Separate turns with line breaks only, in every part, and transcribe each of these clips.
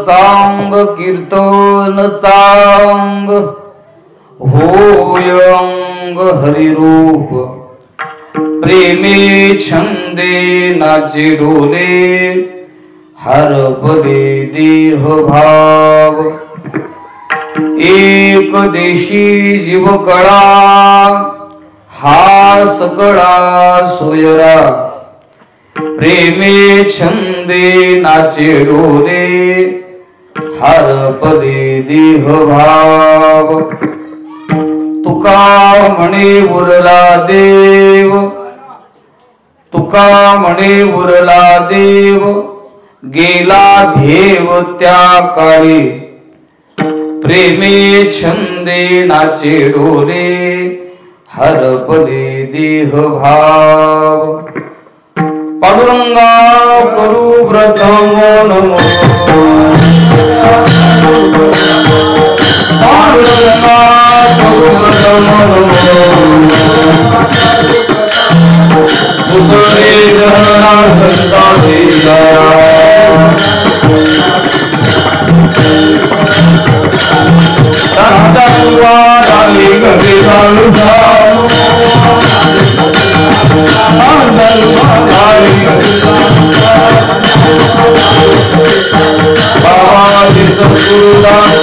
चांग कीर्तन चांग होय अंग हरिरूप प्रेमे छंदे नाचे डोले हरपदे देह भाव एक देशी जीव कळा हास कळा सोयरा प्रेमे छंदे नाचे डोले हरपदे देह भाव तुका म्हणे उरला देव तुका म्हणे उरला देव गेला देव त्या काळी प्रेमे छंदे नाचे डोले हरपदे देह भाव पांडुरंगा करू व्रत नमो पांडुरंगा करू व्रत नमो मुसळे जहरा संता देया तंतुवा राली गवे लालू बाबाजी सद्गुरुदास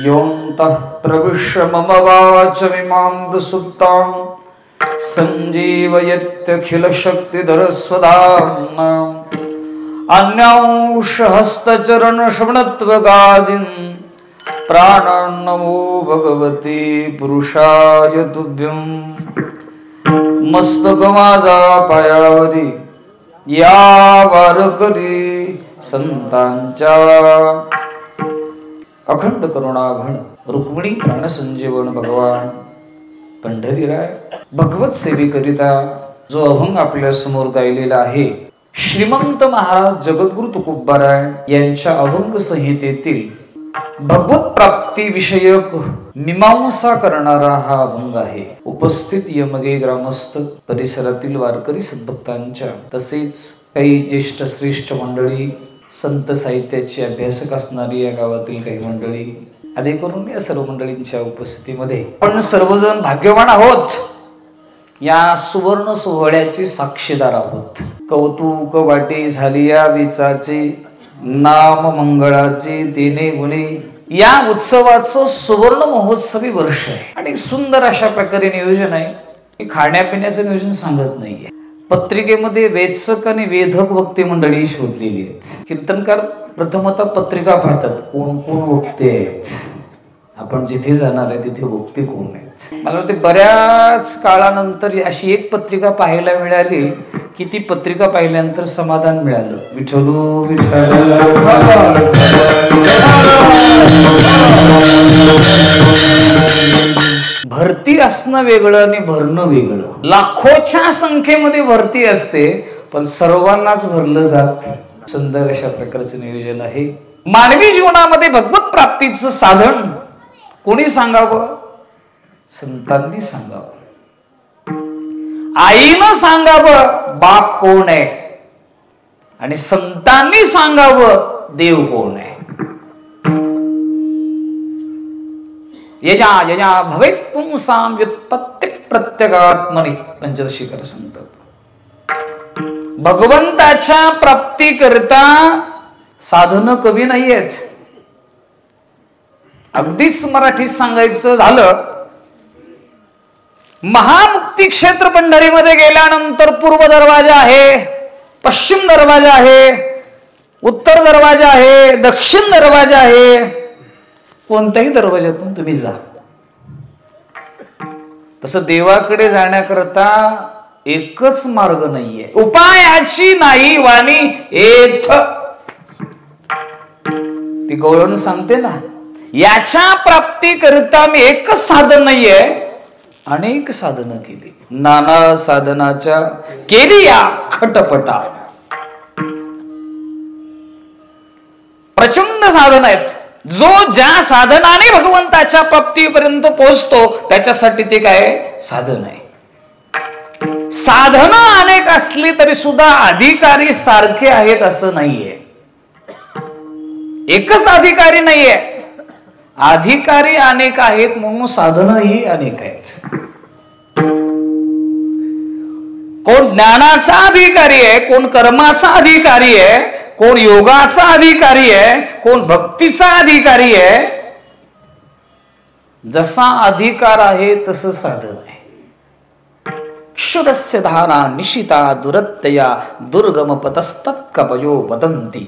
योऽन्तः प्रविश्य मम वाचमिमां प्रसुप्तां सञ्जीवयत्यखिलशक्तिधरस्वधाम्ना अन्यांशहस्तचरणश्रवणत्वगादीन् प्राणान्नमो भगवते पुरुषाय तुभ्यं मस्तक माझा पायावरी या वारकरी संतांच्या अखंड करुणाघन रुक्मिणी प्राणसंजीवन भगवान पंढरीराय भगवत सेवेकरिता जो अभंग आपल्या समोर गायलेला आहे श्रीमंत महाराज जगद्गुरु तुकोबाराय यांच्या अभंग संहितेतील भगवत प्राप्ती विषयक मीमांसा करणारा हा अभंग आहे। उपस्थित यमगे ग्रामस्थ परिसरातील वारकरी सद्भक्तांच्या तसेच काही ज्येष्ठ श्रेष्ठ मंडळी संत साहित्याचे अभ्यासक असणारी या गावातील काही मंडळी आदी करून या सर्व मंडळींच्या उपस्थितीमध्ये आपण सर्वजण भाग्यवान आहोत। या सुवर्ण सोहळ्याचे साक्षीदार आहोत। कौतुक वाटी झाली या विचाचे नाम मंगळाचे तिने गुणे या उत्सवाचं सुवर्ण महोत्सवी वर्ष आहे आणि सुंदर अशा प्रकारे नियोजन आहे। खाण्यापिण्याचं नियोजन सांगत नाहीये। पत्रिकेमध्ये वेदसक आणि वेधक वक्ते मंडळी शोधलेली आहेत। कीर्तनकार प्रथमतः पत्रिका पाहतात कोण कोण वक्ते आहेत, आपण जिथे जाणार आहे तिथे वक्ते कोण आहेत। मला वाटते बऱ्याच काळानंतर अशी एक पत्रिका पाहायला मिळाली की ती पत्रिका पाहिल्यानंतर समाधान मिळालं। विठ्ठलू विठ्ठल भरती असणं वेगळं आणि भरणं वेगळं। लाखोच्या संख्येमध्ये भरती असते पण सर्वांनाच भरलं जात। सुंदर अशा प्रकारचं नियोजन आहे। मानवी जीवनामध्ये भगवत प्राप्तीचं साधन कोणी सांगावं? संतांनी सांगावं, आईनं सांगावं बाप कोण आहे आणि संतांनी सांगावं देव कोण आहे। यजा यजा भवेत् पुंसां व्युत्पत्ति प्रत्यगात्मनि पंचदशीकर सांगतात। भगवंताच्या प्राप्ती करता साधन कमी नाहीयेत। अगदीच मराठीत सांगायचं झालं महामुक्ती क्षेत्र पंढरीमध्ये गेल्यानंतर पूर्व दरवाजा आहे, पश्चिम दरवाजा आहे, उत्तर दरवाजा आहे, दक्षिण दरवाजा आहे। कोणत्याही दरवाजातून तुम्ही जा। तसं देवाकडे जाण्याकरता एकच मार्ग नाहीये। उपायाची नाही वाणी एथ ती गवळण सांगते ना, याच्या प्राप्ती करता मी एकच साधन नाहीये, अनेक साधनं केली। नाना साधनाच्या केली या खटपटा। प्रचंड साधन आहेत। जो ज्या साधनाने भगवंताच्या प्राप्तीपर्यंत पोहोचतो त्याच्यासाठी ते काय साधन आहे। साधनं अनेक असली तरी सुद्धा अधिकारी सारखे आहेत असं नाहीये. एकच अधिकारी नाहीये, अधिकारी अनेक आहेत म्हणून साधनही अनेक आहेत. कोण ज्ञानाचा अधिकारी आहे, कोण कर्माचा अधिकारी आहे, कोण योगाचा अधिकारी आहे, कोण भक्तीचा अधिकारी आहे. जसा अधिकार आहे तसं साधन आहे. क्षुरस्य धारा निशिता दुरत्यया दुर्गम पतस्तत्कपयो वदंती.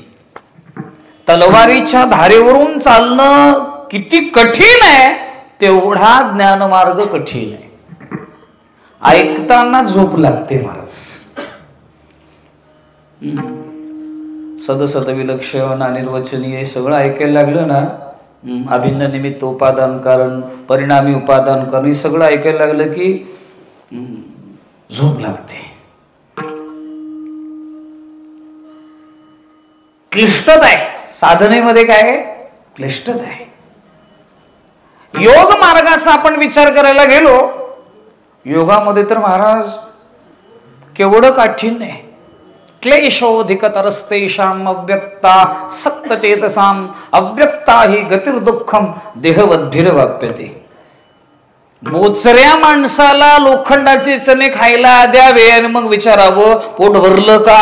तलवारीच्या धारेवरून चालणं किती कठीण आहे तेवढा ज्ञानमार्ग कठीण आहे. ऐकताना झोप लागते महाराज. सदसद विलक्षण अनिर्वचनीय सगळं ऐकायला लागलं ना, अभिन्न निमित्त उपादान कारण परिणामी उपादान कारण हे सगळं ऐकायला लागलं की झोप लागते. क्लिष्टता आहे साधनेमध्ये. काय आहे? क्लिष्टता आहे. योग मार्गाचा आपण विचार करायला गेलो, योगामध्ये तर महाराज केवढं काठीण्य आहे. क्लेशोधिकतरस्तेषां अव्यक्ता सक्तचेतसां अव्यक्ता ही गतिर्दुःखम देहवद्भिर्वाप्यते. मोचऱ्या माणसाला लोखंडाचे चणे खायला द्यावे आणि मग विचारावं पोट भरलं का?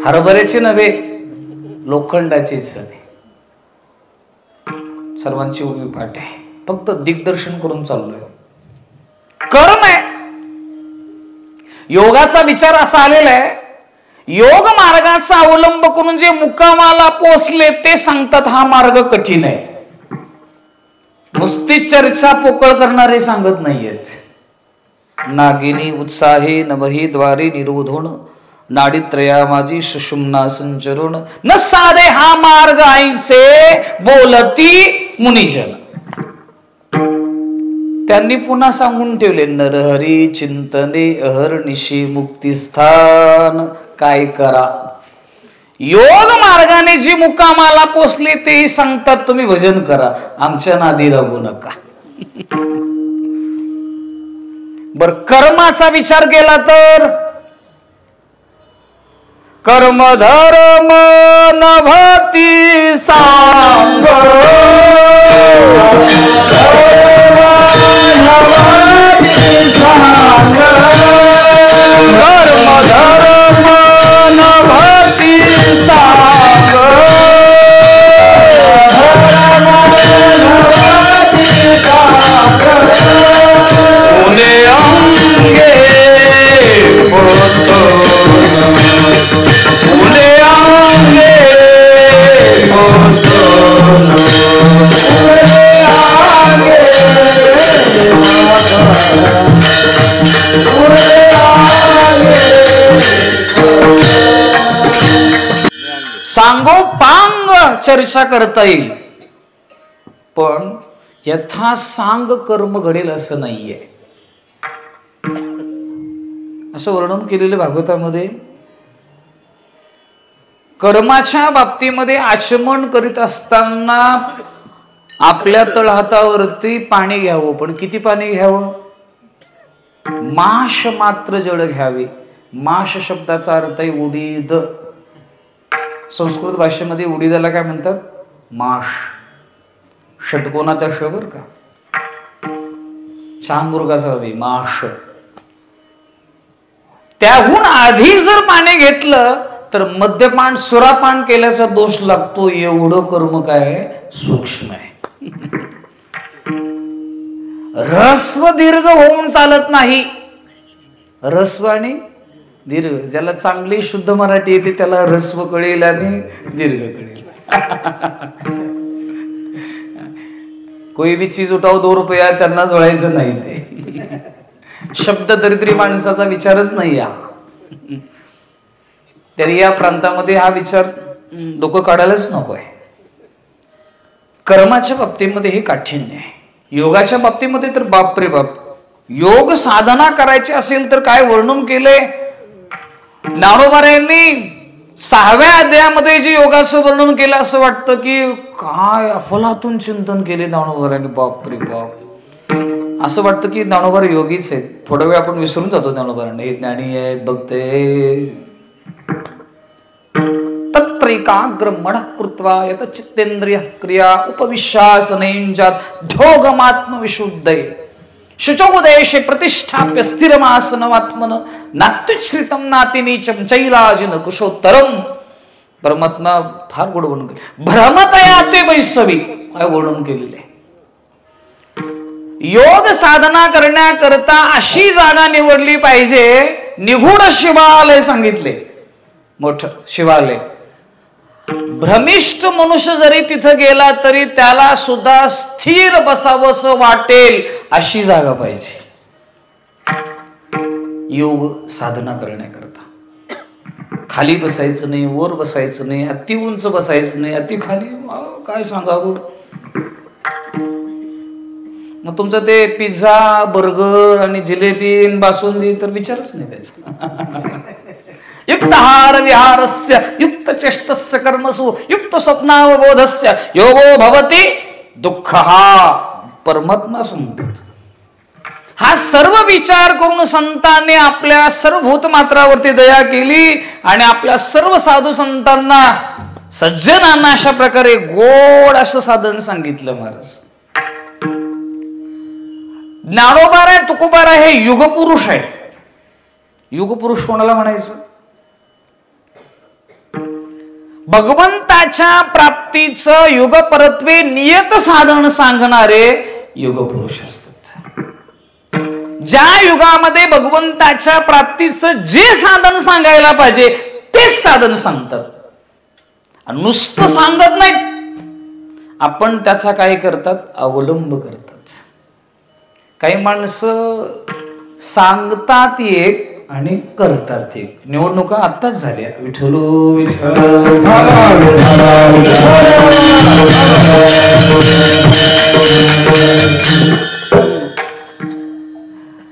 हरभऱ्याचे नव्हे, लोखंडाचे चणे. सर्वांची उभी पाठ आहे, फक्त दिग्दर्शन करून चाललोय. कर्म आहे. योगाचा विचार असा आलेला आहे, योग मार्गाचा अवलंब करून जे मुक्कामाला पोचले ते सांगतात हा मार्ग कठीण आहे. नुसती चर्चा पोकळ करणारे सांगत नाहीयेत. नागिनी उत्साहे नवही द्वारे निरोधोण नाडीत्रया माझी सुषुम्ना संचरण न साधे हा मार्ग ऐसे बोलती मुनिजन. त्यांनी पुन्हा सांगून ठेवले नरहरी चिंतने अहर्निशी मुक्तिस्थान. काय करा? योग मार्गाने जी मुक्कामाला पोचले तेही सांगतात तुम्ही भजन करा, आमच्या नादी लागू नका. बर, कर्माचा विचार केला तर कर्म धर्म नभती सांग कर्म धर्म नभती सांग उने अंगे बोतो उने अंगे बोतो सांगोपांग चर्चा करता येईल, पण यथा सांग कर्म घडेल असं नाहीये. असं वर्णन केलेलं भागवतामध्ये. कर्माच्या बाबतीमध्ये आचमन करीत असताना आपल्या तळहातावरती पाणी घ्यावं, पण किती पाणी घ्यावं? माश मात्र जळ घ्यावे. माश शब्दाचा अर्थ आहे उडीद. संस्कृत भाषेमध्ये उडीदाला काय म्हणतात? माश. षटकोनाचा श बर का, शांबुर्गाचा हवी माश. त्याहून आधी जर पाणी घेतलं तर मद्यपान सुरापान केल्याचा दोष लागतो. एवढं कर्म काय सूक्ष्म आहे. ऱ्हस्व दीर्घ होऊन चालत नाही. ऱ्हस्व आणि दीर्घ, ज्याला चांगली शुद्ध मराठी येते त्याला ऱ्हस्व कळेल आणि दीर्घ कळेल. कोई भी चीज उठाव 2 रुपया त्यांना जोडायचं नाही. ते शब्द दरिद्री माणसाचा विचारच नाही. तरी या प्रांतामध्ये हा विचार डोकं काढायलाच नको आहे. कर्माच्या बाबतीमध्ये हे काठीण्य आहे. योगाच्या बाबतीमध्ये तर बापरे बाप. योग साधना करायची असेल तर काय वर्णन केलंय ज्ञानोबारायांनी. 6व्या अध्यायामध्ये जे योगाचं वर्णन केलं असं वाटतं की काय अफलातून चिंतन केले ज्ञानोबारायांनी. बापरे बाप. असं वाटतं की ज्ञानोबा योगीच आहेत. थोडा वेळ आपण विसरून जातो ज्ञानोबांना, हे ज्ञानी आहेत, भक्त आहेत. तत्रैकाग्र मन कृत्वा यत चित्तेंद्रिय क्रिया उपविश्यासनेंजात ध्योगमात्म विशुद्धये शुचोपदेशे प्रतिष्ठाप्य स्थिरमासनमात्मन नात्युच्छ्रितम नातिनीचम चैलाजिन कुशोत्तरम. परमात्मा फार गोड वर्णन केले. भ्रमतया ते वैसवी, काय वर्णन केलेले. योग साधना करण्याकरता अशी जागा निवडली पाहिजे. निगूढ शिवालय सांगितले, मोठ शिवालय. भ्रमिष्ठ मनुष्य जरी तिथं गेला तरी त्याला सुद्धा स्थिर बसावंसं वाटेल अशी जागा पाहिजे योग साधना करण्याकरता. खाली बसायचं नाही, वर बसायचं नाही, अति उंच बसायचं नाही, अति खाली. काय सांगावं. मग तुमचं ते पिझ्झा, बर्गर आणि जिलेबी बासुंदी तर विचारच नाही त्याचा. युक्त आहार विहारस्य युक्त चेष्टस्य कर्मसु युक्त स्वप्नावबोधस्य योगो भवति दुःख. हा परमात्मा सांगतात. हा सर्व विचार करून संतांनी आपल्या सर्व भूतमात्रावरती दया केली आणि आपल्या सर्व साधू संतांना, सज्जनांना अशा प्रकारे गोड असं साधन सांगितलं महाराज. ज्ञानोबा आहे, तुकोबा आहे, हे युगपुरुष आहे. युगपुरुष कोणाला म्हणायचं? भगवंताच्या प्राप्तीचं युगपरत्वे नियत साधन सांगणारे युगपुरुष असतात. ज्या युगामध्ये भगवंताच्या प्राप्तीचं जे साधन सांगायला पाहिजे तेच साधन सांगतात. नुसतं सांगत नाही, आपण त्याचा काय करतात, अवलंब करतात. काही माणसं सांगतात एक आणि करतात एक. निवडणुका आत्ताच झाल्या. विठ्ठल विठ्ठल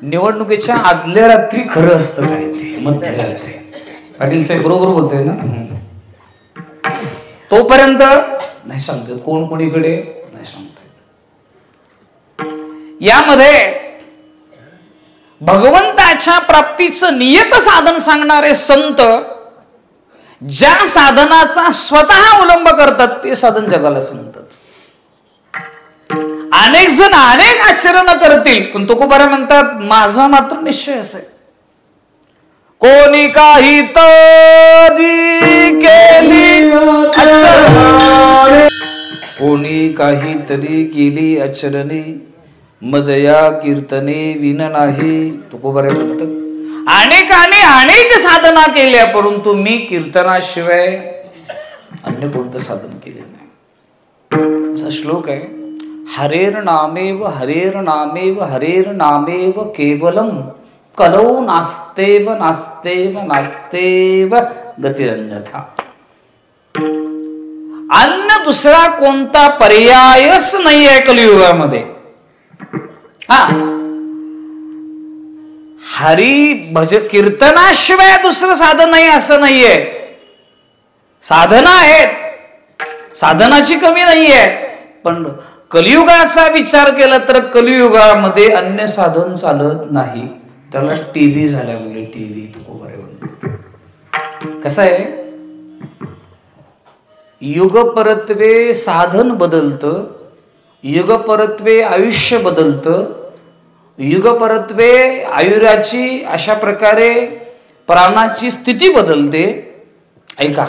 निवडणुकीच्या आदल्या रात्री खरं असतं काय ते, मध्यरात्री. पाटील साहेब बरोबर बोलतोय ना. तोपर्यंत नाही सांगतात कोण कोणीकडे, नाही सांगतात. यामध्ये भगवंताच्या प्राप्तीचं नियत साधन सांगणारे संत ज्या साधनाचा स्वतः अवलंब करतात ते साधन जगाला सांगतात. अनेक जण अनेक आचरण करतील, पण तुकोबा म्हणतात माझा मात्र निश्चय असा आहे. कोणी काही तरी केली कोणी काहीतरी केली आचरणे मजया कीर्तने विन नाही. तुकोबा बोलतात अनेक साधना केल्या, परंतु मी कीर्तनाशिवाय अन्य कोणतं साधन केले नाही. असा श्लोक आहे. हरेर नामेव हरेर नामेव हरेर नामेव केवलम कलौ नास्तेव नास्तेव नास्तेव गतिरन्यथा. अन्य दुसरा कोणता पर्यायच नाही आहे कलियुगामध्ये. हरी भज कीर्तनाशिवाय दुसरं साधन नाही असं नाहीये. साधना आहेत, साधनाची कमी नाहीये, पण कलियुगाचा विचार केला तर कलियुगामध्ये अन्य साधन चालत नाही. त्याला टीव्ही झाल्यामुळे टीव्ही कसं आहे, युगपरत्वे साधन बदलतं, युगपरत्वे आयुष्य बदलतं, युगपरत्वे आयुर्याची अशा प्रकारे प्राणाची स्थिती बदलते. ऐका,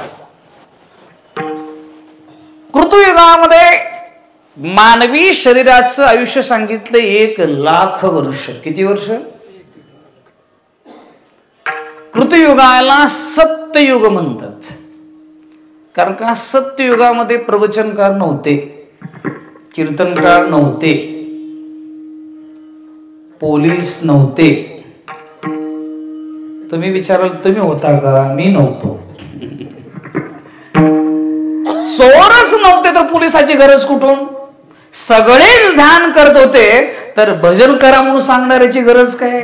कृतयुगामध्ये मानवी शरीराचं आयुष्य सांगितलं 1,00,000 वर्ष. किती वर्ष? कृतयुगाला सत्ययुग म्हणतात, कारण का सत्ययुगामध्ये प्रवचनकार नव्हते, कीर्तनकार नव्हते, पोलीस नव्हते. तुम्ही विचाराल तुम्ही होता का? मी नव्हतो. चोरच नव्हते तर पोलिसाची गरज कुठून? सगळेच ध्यान करत होते तर भजन करा म्हणून सांगणाऱ्याची गरज काय?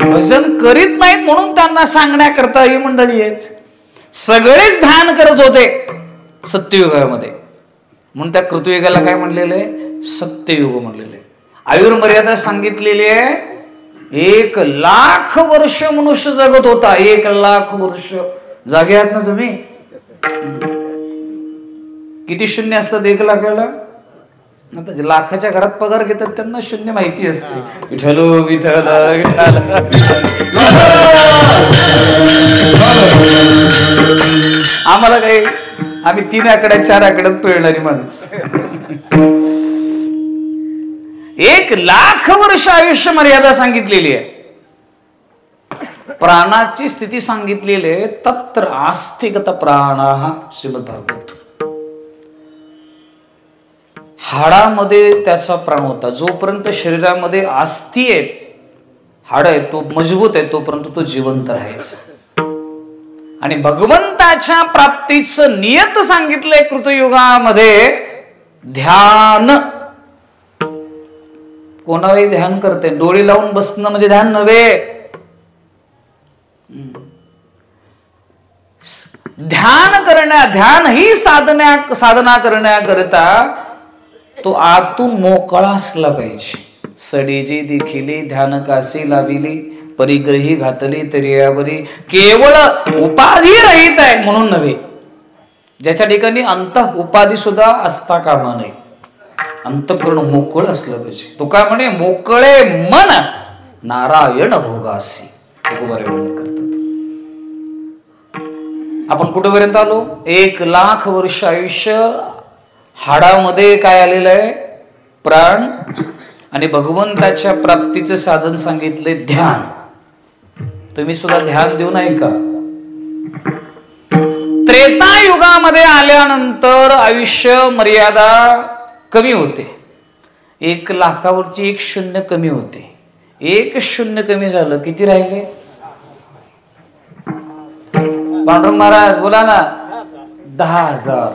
भजन करीत नाहीत म्हणून त्यांना सांगण्याकरता ही मंडळी आहेत. सगळेच ध्यान करत होते सत्ययुगामध्ये, म्हणून त्या कृतयुगाला काय म्हणलेलं आहे? सत्ययुग म्हणलेलं आहे. आयुर्मर्यादा सांगितलेली आहे, 1,00,000 वर्ष मनुष्य जगत होता. 1,00,000 वर्ष. जागे आहात ना तुम्ही? किती शून्य असतात 1,00,000ला? आता लाखाच्या घरात पगार घेतात त्यांना शून्य माहिती असते. विठ्ठल विठ्ठल विठ्ठल. आम्हाला काही, आम्ही 3 आकड्यात 4 आकड्यात पिळणारी माणूस. 1,00,000 वर्ष आयुष्य मर्यादा सांगितलेली आहे. प्राणाची स्थिती सांगितलेली आहे. तत्र आस्तिगत प्राणः श्रीमद भागवत. हाडामध्ये त्याचा प्राण होता. जोपर्यंत शरीरामध्ये अस्थि आहेत, हाड आहे, तो मजबूत आहे, तोपर्यंत तो जिवंत राहायचा. आणि भगवंताच्या प्राप्तीचं नियत सांगितलंय कृतयुगामध्ये ध्यान. कोणालाही ध्यान करते, डोळे लावून बसणं म्हणजे ध्यान नव्हे. ध्यान ही साधना करण्याकरिता तो आतून मोकळा असला पाहिजे. सडीजी देखिली ध्यान काशी लाविली, परिग्रही घातली तरियावरी. केवळ उपाधी रहित आहे म्हणून नव्हे. ज्याच्या ठिकाणी अंत उपाधी सुद्धा असता कामा नये. अंतःकरण मोकळ असलं पाहिजे. तो काय म्हणे, मोकळे मन नारायण भोगासी. तुकोबारे वर्णन करतात. आपण कुठेपर्यंत आलो? 1,00,000 वर्ष आयुष्य. हाडामध्ये काय आलेलं आहे? प्राण. आणि भगवंताच्या प्राप्तीचं साधन सांगितले ध्यान. तुम्ही सुद्धा ध्यान देऊ नये का? त्रेतायुगामध्ये आल्यानंतर आयुष्य मर्यादा कमी होते. 1,00,000वरची 1 शून्य कमी होते. 1 शून्य कमी झालं, किती राहिले? पांडुरंग महाराज बोला ना. 10,000.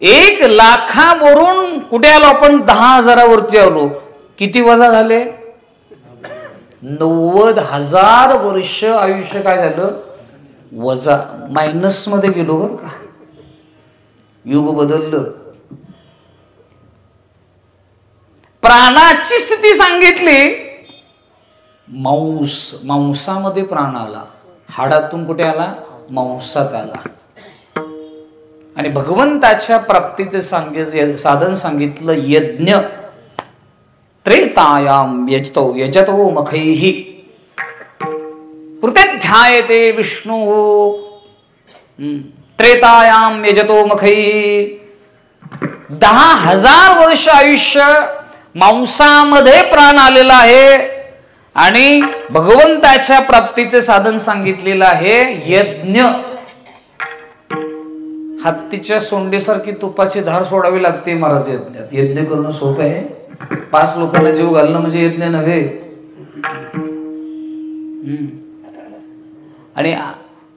1,00,000 वरून कुठे आलो आपण? 10,000 वरती आलो. किती वजा झाले? 90,000 वर्ष आयुष्य काय झालं? वजा, मायनस मध्ये गेलो बर का. युग बदललं. प्राणाची स्थिती सांगितली. मांसामध्ये प्राण आला. हाडातून कुठे आला? मांसात आला. आणि भगवंताच्या प्राप्तीचे साधन सांगितलं यज्ञ. त्रेतायाम यजतो मखैहि प्रत्यध्यायते विष्णु. त्रेतायाम यजतो मखैहि. 10,000 वर्ष आयुष्य मांसामध्ये प्राण आलेला आहे. आणि भगवंताच्या प्राप्तीचे साधन सांगितलेलं आहे यज्ञ. हत्तीच्या सोंडेसारखी तुपाची धार सोडावी लागते महाराज यज्ञात. यज्ञ करणं सोपं आहे? 5 लोकांना जीव घालणं म्हणजे यज्ञ नव्हे. आणि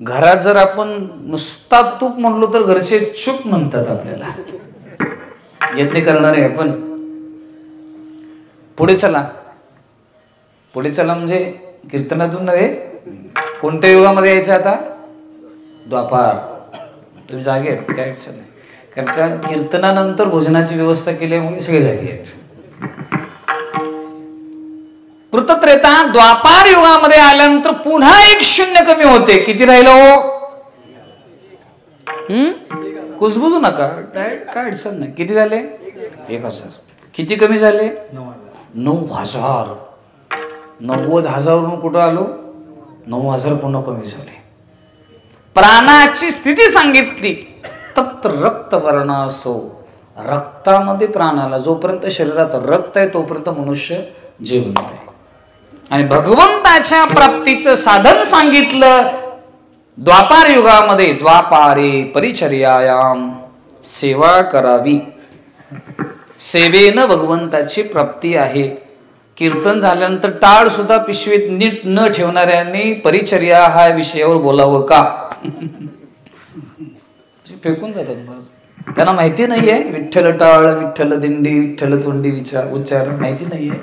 घरात जर आपण नुसता तूप म्हणलो तर घरचे चूप म्हणतात आपल्याला. यज्ञ करणार आहे आपण. पुढे चला. पुढे चला म्हणजे कीर्तनातून नव्हे. कोणत्या युगामध्ये यायचं आता? द्वापार. तुम्ही जागे आहेत, काय अडचण नाही. कारण का कीर्तनानंतर भोजनाची व्यवस्था केल्यामुळे सगळे जागे आहेत. कृतत्रेता द्वापार युगामध्ये आल्यानंतर पुन्हा 1 शून्य कमी होते. किती राहिलं हो? कुजबुजू नका, काय अडचण नाही. किती झाले? 1,000. किती कमी झाले? 9,000. 90,000 वरून कुठं आलो? 9,000 पुन्हा कमी झाले. प्राणाची स्थिती सांगितली. तत्र रक्त वर्णासो. रक्तामध्ये प्राण आला. जोपर्यंत शरीरात रक्त आहे तोपर्यंत मनुष्य जिवंत आहे. आणि भगवंताच्या प्राप्तीचं साधन सांगितलं द्वापार युगामध्ये. द्वापारे परिचर्यायाम सेवा करावी. सेवेनं भगवंताची प्राप्ती आहे. कीर्तन झाल्यानंतर टाळ सुद्धा पिशवीत नीट न ठेवणाऱ्यांनी परिचर्या हा विषयावर बोलावं का? फेकून जातात महाराज. त्यांना माहिती नाहीये विठ्ठल टाळ, विठ्ठल दिंडी, विठ्ठल तोंडी उच्चार माहिती नाहीये.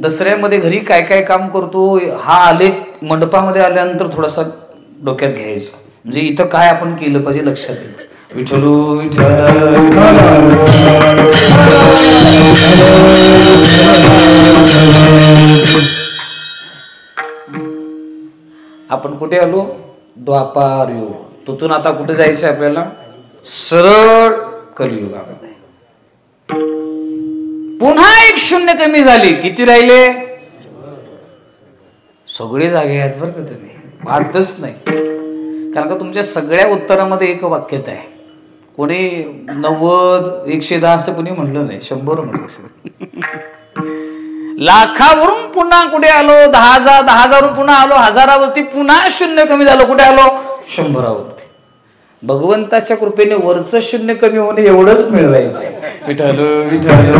दसऱ्यामध्ये घरी काय काय काम करतो हा आलेख मंडपामध्ये आल्यानंतर थोडासा डोक्यात घ्यायचा. म्हणजे इथं काय आपण केलं पाहिजे लक्षात येतं. विठ्ठल विठ्ठल आपण कुठे आलो? द्वापार युग. तिथून आता कुठे जायचं आपल्याला? सरळ कलियुगामध्ये. पुन्हा एक शून्य कमी झाली. किती राहिले? सगळे जागे आहेत बरं का तुम्ही, वाटतच नाही. कारण का तुमच्या सगळ्या उत्तरामध्ये एक वाक्यता आहे. कोणी 90, 110 असं कोणी म्हणलं नाही, 100 म्हणलं. लाखावरून पुन्हा कुठे आलो? 10,000, 10,000वरून पुन्हा आलो 1000वरती, पुन्हा शून्य कमी झालं. कुठे आलो? 100वरती. भगवंताच्या कृपेने वरचं शून्य कमी होणे एवढंच मिळवायचं. विठ्ठल विठ्ठल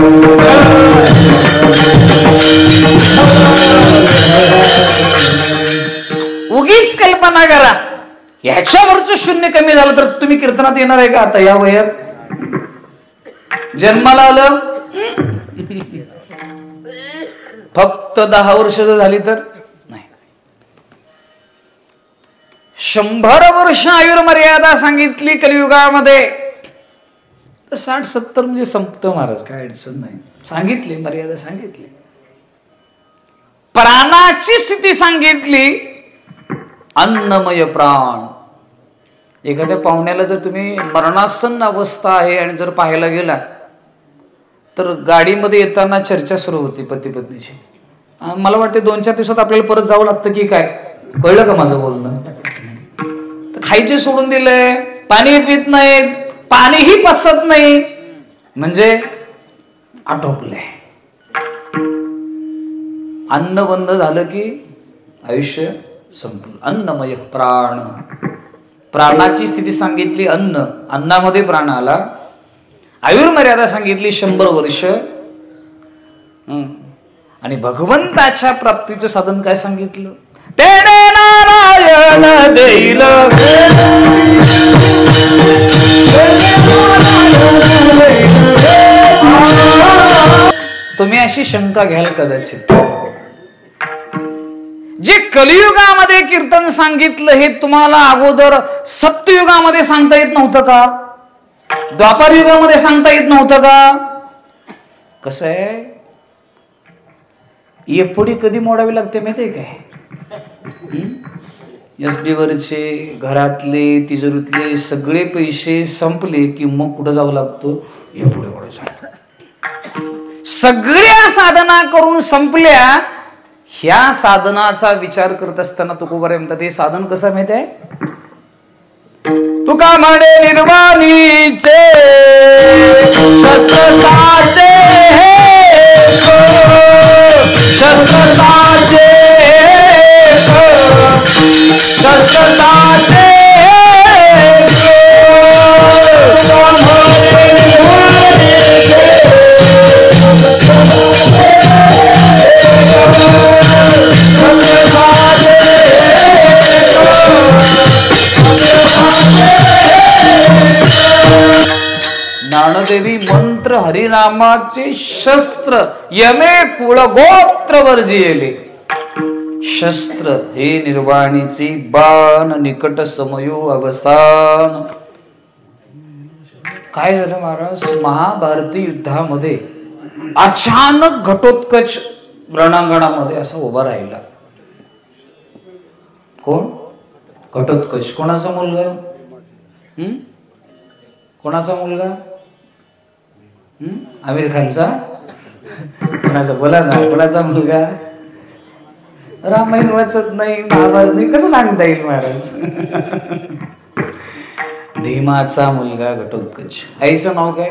उगीच कल्पना करा, ह्याच्यावरचं शून्य कमी झालं तर तुम्ही कीर्तनात येणार आहे का आता या वयात? जन्माला आलं फक्त 10 वर्ष झाली तर नाही. 100 वर्ष आयुर्मर्यादा सांगितली कलियुगामध्ये. 60-70 म्हणजे संपतं महाराज, काय अडचण नाही. सांगितली मर्यादा, सांगितली. प्राणाची स्थिती सांगितली, अन्नमय प्राण. एखाद्या पाहुण्याला जर तुम्ही मरणासन्न अवस्था आहे आणि जर पाहायला गेला तर गाडीमध्ये येताना चर्चा सुरू होती पती पत्नीची. मला वाटते 2-4 दिवसात आपल्याला परत जावं लागतं की काय? कळलं का माझं बोलणं? खायचे सोडून दिलंय, पाणी पित नाही, पाणीही पचत नाही, म्हणजे आटोपलंय. अन्न बंद झालं की आयुष्य संपलं. अन्नमय प्राण. प्राणाची स्थिती सांगितली अन्न, अन्नामध्ये प्राण आला. आयुर्मर्यादा सांगितली 100 वर्ष. आणि भगवंताच्या प्राप्तीचं साधन काय सांगितलं? तेने नारायण देईल. तुम्ही अशी शंका घ्याल कदाचित, जे कलियुगामध्ये कीर्तन सांगितलं हे तुम्हाला अगोदर सत्ययुगामध्ये सांगता येत नव्हतं का? द्वापार युगामध्ये सांगता येत नव्हतं का? कसं आहे, एफडी कधी मोडावी लागते माहितीये काय? एसडी वरचे, घरातले, तिजोरीतले सगळे पैसे संपले की मग कुठं जावं लागतो? एफडी मोडायचं. सगळ्या साधना करून संपल्या. ह्या साधनाचा विचार करत असताना तुकोबाराय म्हणतात, हे साधन कसं माहित आहे? तुका म्हणे निर्वाणीचे शस्त्र साचे, शस्त्र साचे, शस्त्र साचे. ज्ञानदेवी मंत्र हरिनामाचे शस्त्र यमे कुळ गोत्र वर्जिले. शस्त्र हे निर्वाणीचे बाण निकट समयो अवसान. काय झालं महाराज? महाभारती युद्धामध्ये अचानक घटोत्कच रणांगणामध्ये असा उभा राहिला. कोण? घटोत्कच. कोणाचा मुलगा? कोणाचा मुलगा? आमिर खानचा? कोणाचा? बोला ना, कोणाचा मुलगा? रामायण वाचत नाही, महाभारत नाही, कसं सांगता येईल महाराज? भीमाचा मुलगा घटोत्कच. आईचं नाव काय?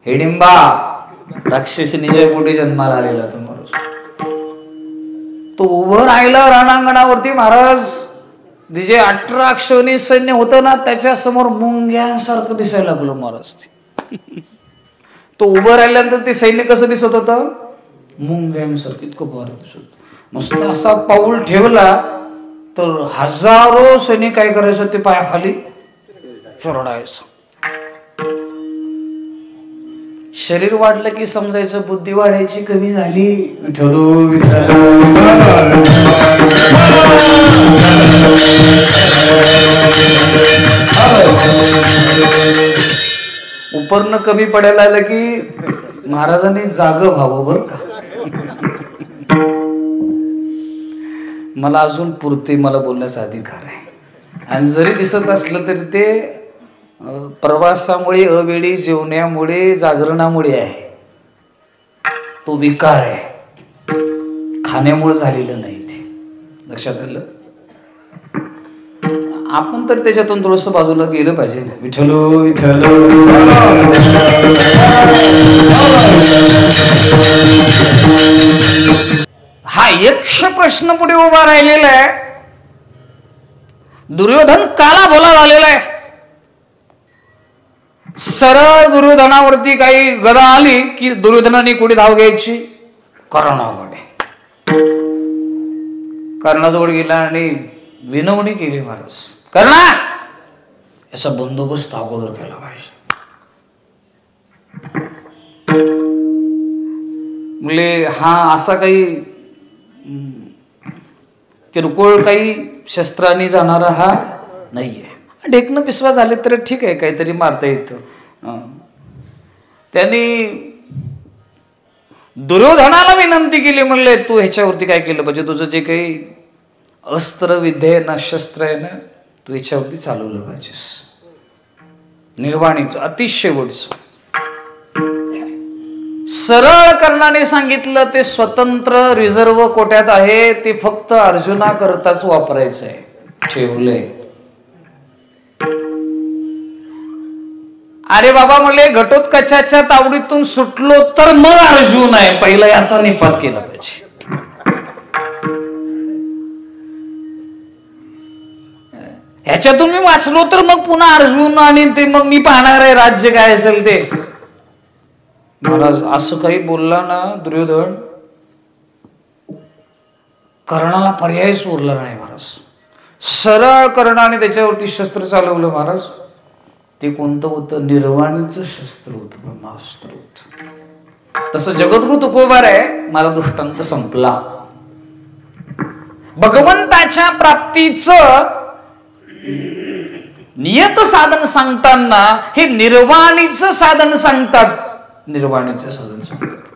हिडिंबा. राक्षसीनीच्या पोटी जन्माला आलेला तो माणूस. तो उभं राहिला रणांगणावरती महाराज. जे 18 अक्षौहिणी सैन्य होतं ना, त्याच्या समोर मुंग्यांसारखं दिसायला लागलं महाराज. तो उभं राहिल्यानंतर ते सैन्य कसं दिसत होतं? मुंग्यांसारखं. इतकं भारी दिसत. मस्त असा पाऊल ठेवला तर हजारो सैनिक काय करायचं? ते पायाखाली चोरडायचं. शरीर वाढलं की समजायचं बुद्धी वाढायची कमी झाली. विठ्ठल विठ्ठल उपरनं कमी पडायला आलं की महाराजांनी जागं व्हावं बरं का. मला अजून पुरते, मला बोलण्याचा अधिकार आहे. आणि जरी दिसत असलं तरी ते प्रवासामुळे, अवेळी जेवण्यामुळे, जागरणामुळे आहे. तो विकार आहे, खाण्यामुळे झालेलं नाही. ते लक्षात आलं. आपण तर त्याच्यातून थोडस बाजूला गेलं पाहिजे. विठ्ठल विठ्ठल हा यक्ष प्रश्न पुढे उभा राहिलेला आहे. दुर्योधन काला भोला झालेला आहे. सरळ दुर्योधनावरती काही गदा आली की दुर्योधनाने कुठे धाव घ्यायची? कर्णाकडे. कर्णाजवळ गेला आणि विनवणी केली. महाराज, कर्णा, याचा बंदोबस्त अगोदर केला पाहिजे. म्हणजे हा असा काही किरकोळ काही शस्त्रांनी जाणारा हा नाहीये. ढेकणं पिसवा झाले तर ठीक आहे, काहीतरी मारता येतं. त्यांनी दुर्योधनाला विनंती केली, म्हणले तू ह्याच्यावरती काय केलं पाहिजे? तुझं जे काही अस्त्र विद्या आहे ना, शस्त्र आहे ना, तू ह्याच्यावरती चालवलं पाहिजेस. निर्वाणीचं अतिशेवटचं सरळ कर्णाने सांगितलं. ते स्वतंत्र रिझर्व कोट्यात आहे, ते फक्त अर्जुना करताच वापरायचं आहे. ठेवलंय. अरे बाबा, म्हणले घटोत्कचाच्या तावडीतून सुटलो तर मग अर्जुन आहे, पहिला याचा निपात केला पाहिजे. ह्याच्यातून मी वाचलो तर मग पुन्हा अर्जुन, आणि ते मग मी पाहणार आहे राज्य काय असेल ते. महाराज असं काही बोलला ना दुर्योधन, कर्णाला पर्यायच उरला नाही. महाराज सरळ कर्णाने त्याच्यावरती शस्त्र चालवलं. महाराज ते कोणतं होतं? निर्वाणीचं शस्त्र होतं, ब्रह्मास्त्र होतं. तसं जगद्गुरु तुकोबार आहे. मला दृष्टांत संपला. भगवंताच्या प्राप्तीचं नियत साधन सांगताना हे निर्वाणीचं साधन सांगतात. निर्वाणीचं साधन सांगतात.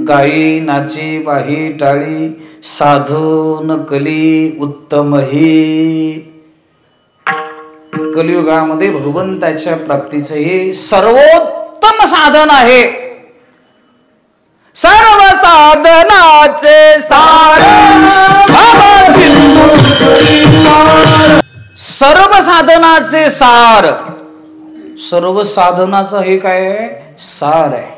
गायी नाची वाही टाळी साधू न कली उत्तम ही. कलियुगामध्ये भगवंताच्या प्राप्तीचं हे सर्वोत्तम साधन आहे. सर्व साधनाचे सार सर्व साधनाचे सार. सर्व साधनाचं हे काय आहे? सार आहे.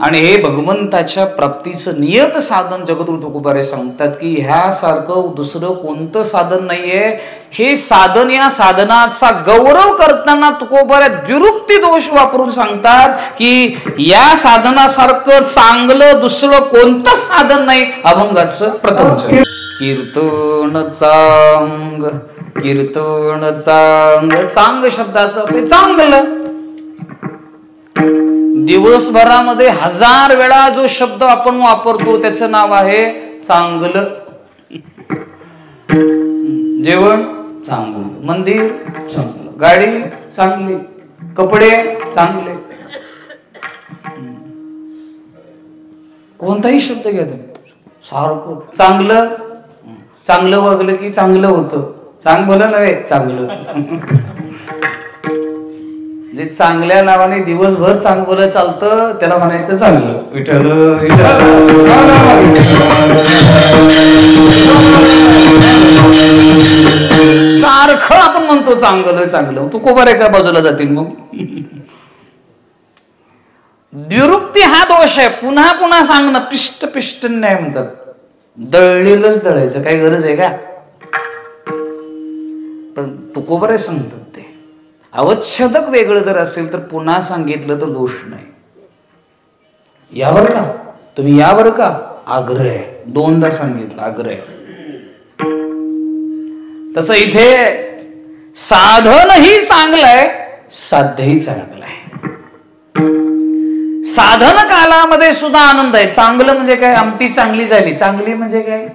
आणि हे भगवंताच्या प्राप्तीचं नियत साधन जगद्गुरु तुकोबारे सांगतात की ह्यासारखं दुसरं कोणतं साधन नाहीये. हे साधन, या साधनाचा गौरव करताना तुकोबारे द्विरुक्ती दोष वापरून सांगतात की या साधनासारखं चांगलं दुसरं कोणतंच साधन नाही. अभंगाचं प्रथम चरण. कीर्तन चांग, कीर्तन चांग. चांग शब्दाचं ते चांगलं. दिवसभरामध्ये 1000 वेळा जो शब्द आपण वापरतो त्याचं नाव आहे चांगलं. जेवण चांगलं, मंदिर चांगलं, गाडी चांगली, कपडे चांगले. कोणताही शब्द घ्या तुम्ही, सारखं चांगलं. चांगलं वागलं की चांगलं होतं. चांग भलं नव्हे, चांगलं. म्हणजे चांगल्या नावाने दिवसभर चांगलं चालतं, त्याला म्हणायचं चांगलं. विठ्ठल सारखं आपण म्हणतो चांगलं चांगलं. तू कोबर एका बाजूला जातील मग. द्विरुक्ती हा दोष आहे. पुन्हा पुन्हा सांगणं पिष्ट पिष्ट नाही म्हणतात. दळलेलंच दळायचं, काही गरज आहे का? पण तुकोबारे सांगतात ते अवच्छेदक वेगळं जर असेल तर पुन्हा सांगितलं तर दोष नाही. यावर का तुम्ही, यावर का आग्रह आहे. दोनदा सांगितलं आग्रह आहे. तसं इथे साधनही चांगलंय साध्यही चांगलं आहे. साधन कालामध्ये सुद्धा आनंद आहे. चांगलं म्हणजे काय? आमटी चांगली झाली. चांगली म्हणजे काय?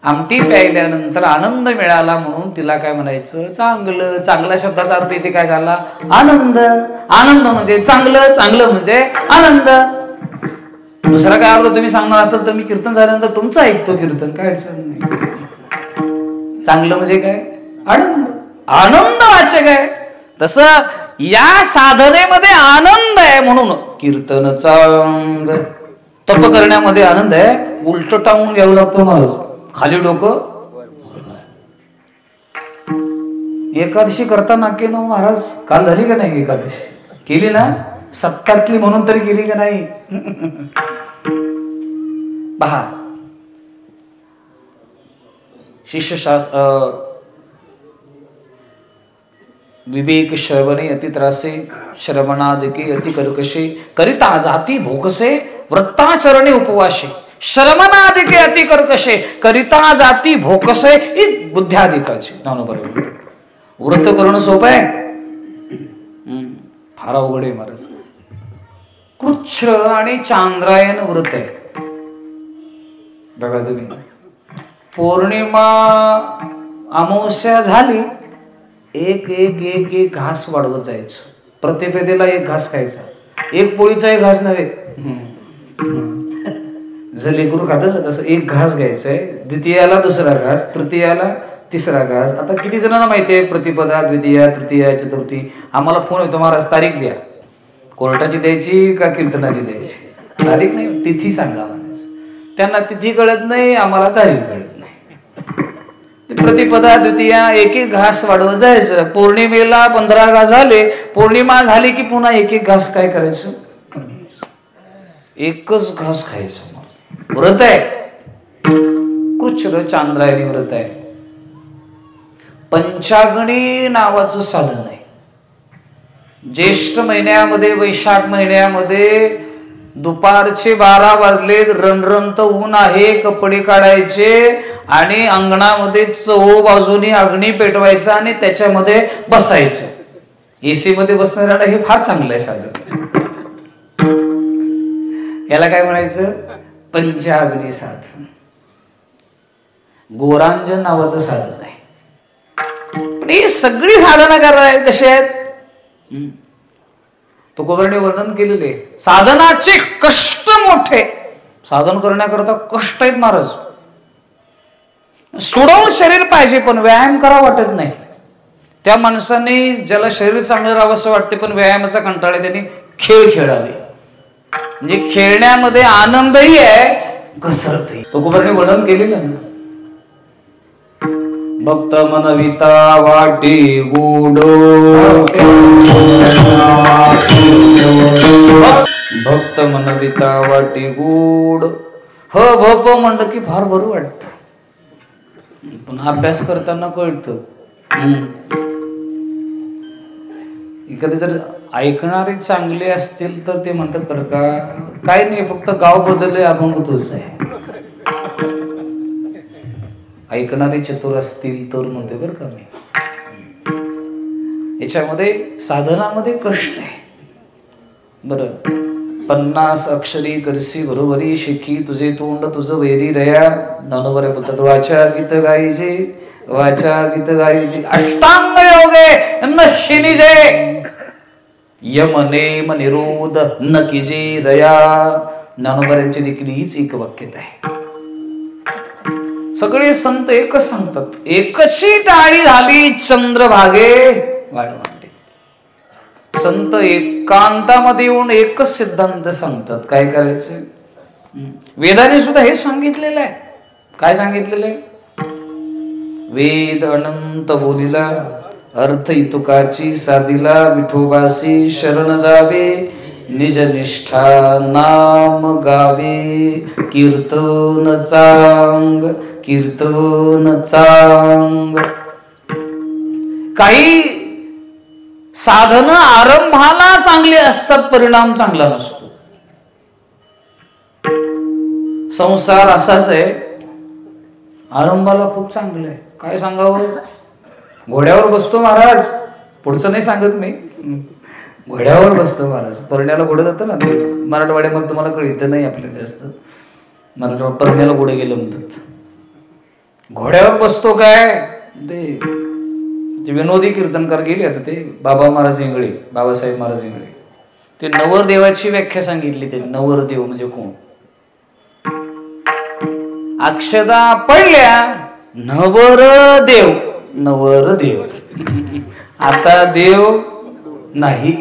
आमटी प्यायल्यानंतर आनंद मिळाला म्हणून तिला काय म्हणायचं? चांगलं. चांगल्या शब्दाचा अर्थ इथे काय झाला? आनंद. आनंद म्हणजे चांगलं, चांगलं म्हणजे आनंद. दुसरा काय अर्थ तुम्ही सांगणार असेल तर मी कीर्तन झाल्यानंतर तुमचं ऐकतो कीर्तन, काय अडचण नाही. चांगलं म्हणजे काय? आनंद. आनंद वाचक आहे. तसं या साधनेमध्ये आनंद आहे म्हणून कीर्तन चांग. तप करण्यामध्ये आनंद आहे. उलट टांगून घ्यावं लागतं मला. खाली डोकं. एकादशी करताना की नो महाराज? काल झाली का नाही एकादशी? केली ना? सप्तातली म्हणून तरी केली का नाही? पहा, शिष्यशास्त्र विवेक श्रवणे अति त्रासे, श्रवणादिके अति कर्कशे, करिता जाती भोगसे, वृत्ताचरणे उपवासे. श्रवणादिके अति कर्कशे, करिता जाती भोकसे, ही बुद्ध्याधिकाची. बरोबर. व्रत करणं सोपं आहे? फार अवघड आहे महाराज. कृच्छ आणि चांद्रायण व्रत आहे बघा तुम्ही. पौर्णिमा अमावस्या झाली, एक एक एक एक घास वाढवत जायचं. प्रतिपदेला एक घास खायचा. एक पोळीचा एक घास नव्हे. जर लेकरू खात ना तसं एक घास घ्यायचंय. द्वितीयाला दुसरा घास, तृतीयाला तिसरा घास. आता किती जणांना माहिती आहे प्रतिपदा, द्वितीया, तृतीया, चतुर्थी? आम्हाला फोन येतो, महाराज तारीख द्या. कोर्टाची द्यायची का कीर्तनाची द्यायची? तारीख नाही, तिथी सांगा. त्यांना तिथी कळत नाही, आम्हाला तारीख कळत नाही. प्रतिपदा, द्वितीया एक एक घास वाढवत जायचं. पौर्णिमेला 15 घास झाले. पौर्णिमा झाली की पुन्हा एक एक घास काय करायचं? एकच घास खायचं. व्रत आहे. कृच्छ चांद्रायणी व्रत आहे. पंचाग्नी नावाचं साधन आहे. ज्येष्ठ महिन्यामध्ये, वैशाख महिन्यामध्ये दुपारचे 12 वाजले, रणरणत ऊन आहे, कपडे काढायचे आणि अंगणामध्ये चहू बाजूनी अग्नी पेटवायचा आणि त्याच्यामध्ये बसायचं. एसी मध्ये बसणाऱ्याला हे फार चांगलं आहे साधन. याला काय म्हणायचं? पंचाग्नी साधन. गोरांजन नावाचं साधन आहे. पण ही सगळी साधना करायला कशी आहेत? तुकोबांनी वर्णन केलेले. साधनाचे कष्ट मोठे. साधन करण्याकरता कष्ट आहेत महाराज. सुडवून शरीर पाहिजे पण व्यायाम करा वाटत नाही. त्या माणसाने ज्याला शरीर चांगलं राहावंसं वाटते पण व्यायामाचा कंटाळा, त्यांनी खेळ खेळावे. म्हणजे खेळण्यामध्ये आनंदही आहे, घसरतही. तुकोबांनी वर्णन केलेलं ना. भक्त मनविता वाटी गूढ, भक्त मनविता वाटी गूढ. ह भप म्हणलं की फार बरं वाटतं, पण अभ्यास करताना कळतं. एखादे जर ऐकणारे चांगले असतील तर ते म्हणतात बरं का, काय नाही फक्त गाव बदलले, अभंग तोच आहे. ऐकणारे चतुर असतील तर म्हणते बरं का मी. याच्यामध्ये साधनामध्ये कष्ट आहे. बरं, 50 अक्षरी करसी बरोबरी शिकी, तुझे तोंड तुझं वैरी रया. ज्ञानोबा बोलतात वाचा गीत गायचे, वाचा गीत गायचे, अष्टांग योगे नशिनिजे, यम नेम निरोध न किजे रया. ज्ञानोबा यांची देखील हीच एक वाक्यत आहे. सगळे संत एकच सांगतात, एकशी टाळी झाली चंद्रभागे वाळवंटे. संत एकांतामध्ये येऊन एकच सिद्धांत सांगतात. काय करायचं? वेदाने सुद्धा हे सांगितलेलं आहे. काय सांगितलेलं आहे? वेद अनंत बोलिला, अर्थ इतुकाची साधिला, विठोबासी शरण जावे, निज निष्ठा नाम गावे, कीर्तन चांग, कीर्तन चांग. काही साधन आरंभाला चांगली असतात, परिणाम चांगला नसतो. संसार असाच आहे, आरंभाला खूप चांगलं आहे. काय सांगावं? घोड्यावर बसतो महाराज, पुढचं नाही सांगत मी. घोड्यावर बसतो महाराज. परण्याला घोडं जातं ना ते मराठवाड्यामध्ये, तुम्हाला कळतं नाही आपल्या जास्त. मराठवाड्यात परण्याला घोडे गेलं म्हणतात. घोड्यावर बसतो काय ते विनोदी कीर्तनकार गेले आता ते बाबा महाराज इंगळे, बाबासाहेब महाराज इंगळे. ते नवरदेवाची व्याख्या सांगितली त्यांनी. नवरदेव म्हणजे कोण? अक्षदा पडल्या नवरदेव, नवरदेव. आता देव नाही.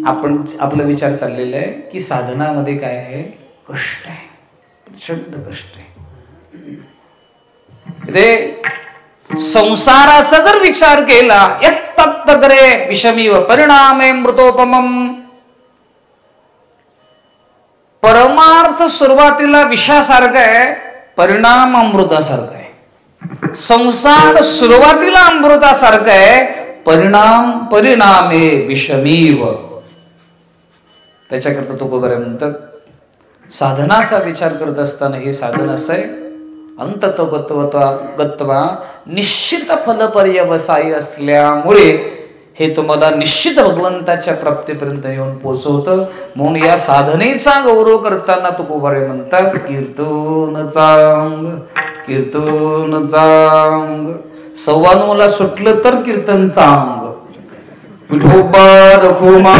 आपण आपला विचार चाललेला आहे की साधनामध्ये काय आहे? कष्ट आहे, प्रचंड कष्ट आहे. ते संसाराचा जर विचार केला, यत्तत्तग्रे विषमीव परिणामे मृतोपमम. परमार्थ सुरुवातीला विषासारखा आहे, परिणाम अमृतासारखा आहे. संसार सुरुवातीला अमृतासारखा आहे, परिणाम परिणामे विषमीव. त्याच्याकरता तुकोबारे म्हणतात, साधनाचा विचार करत असताना हे साधन असं आहे, अंततो गत्वा निश्चित फलपर्यवसायी असल्यामुळे हे तुम्हाला निश्चित भगवंताच्या प्राप्तीपर्यंत येऊन पोहोचवतं. म्हणून या साधनेचा गौरव करताना तुकोबारे म्हणतात, कीर्तन चांग, कीर्तन चांग. 9:15 सुटलं तर कीर्तन चांग. विठोबा रखुमा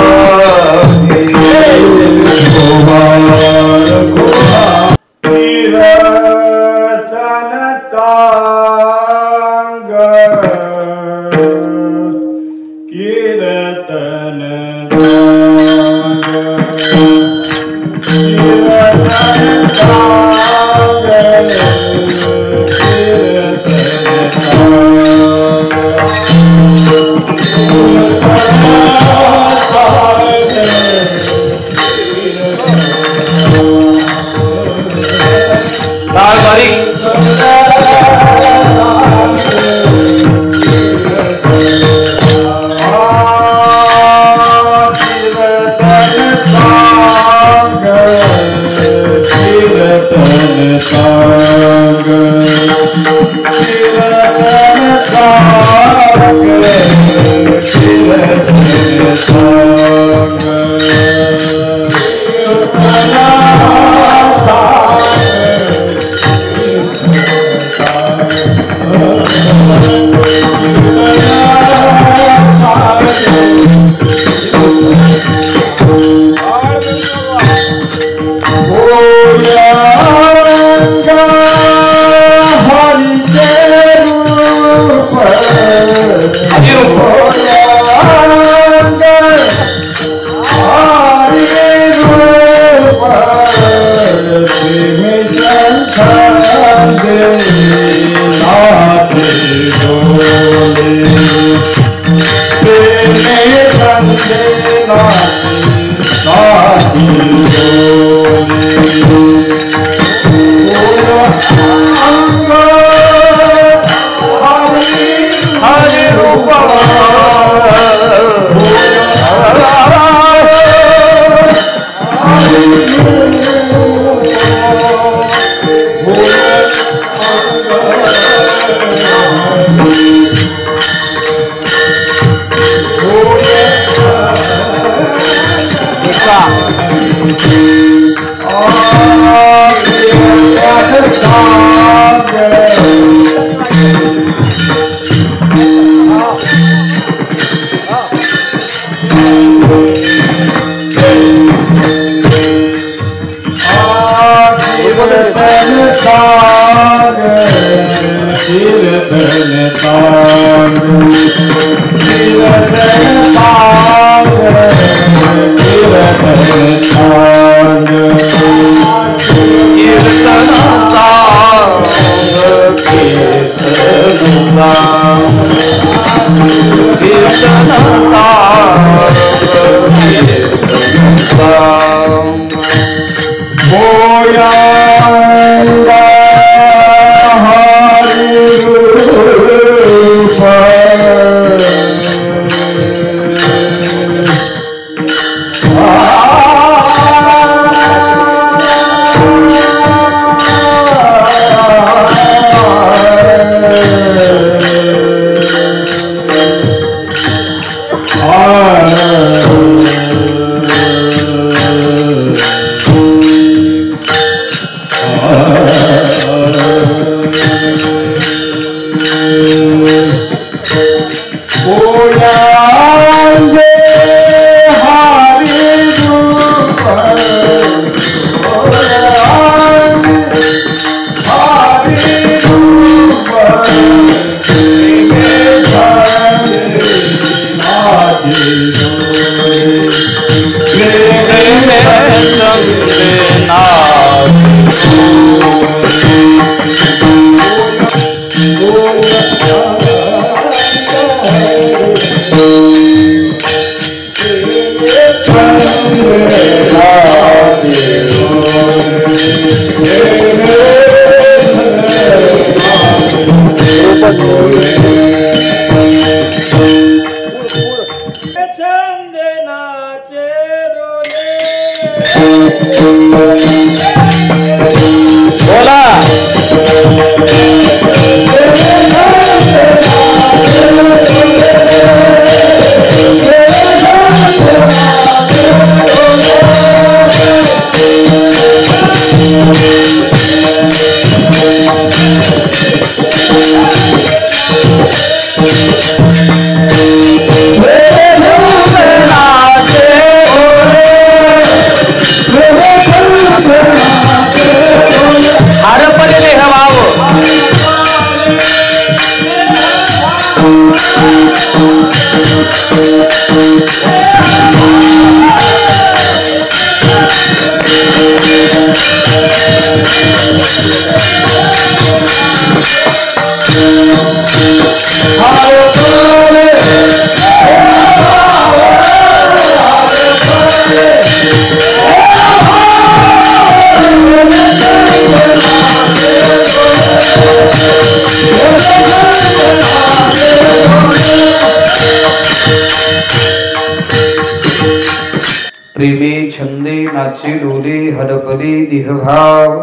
प्रेमे छंदे नाचे डोले हरपले देहभाव.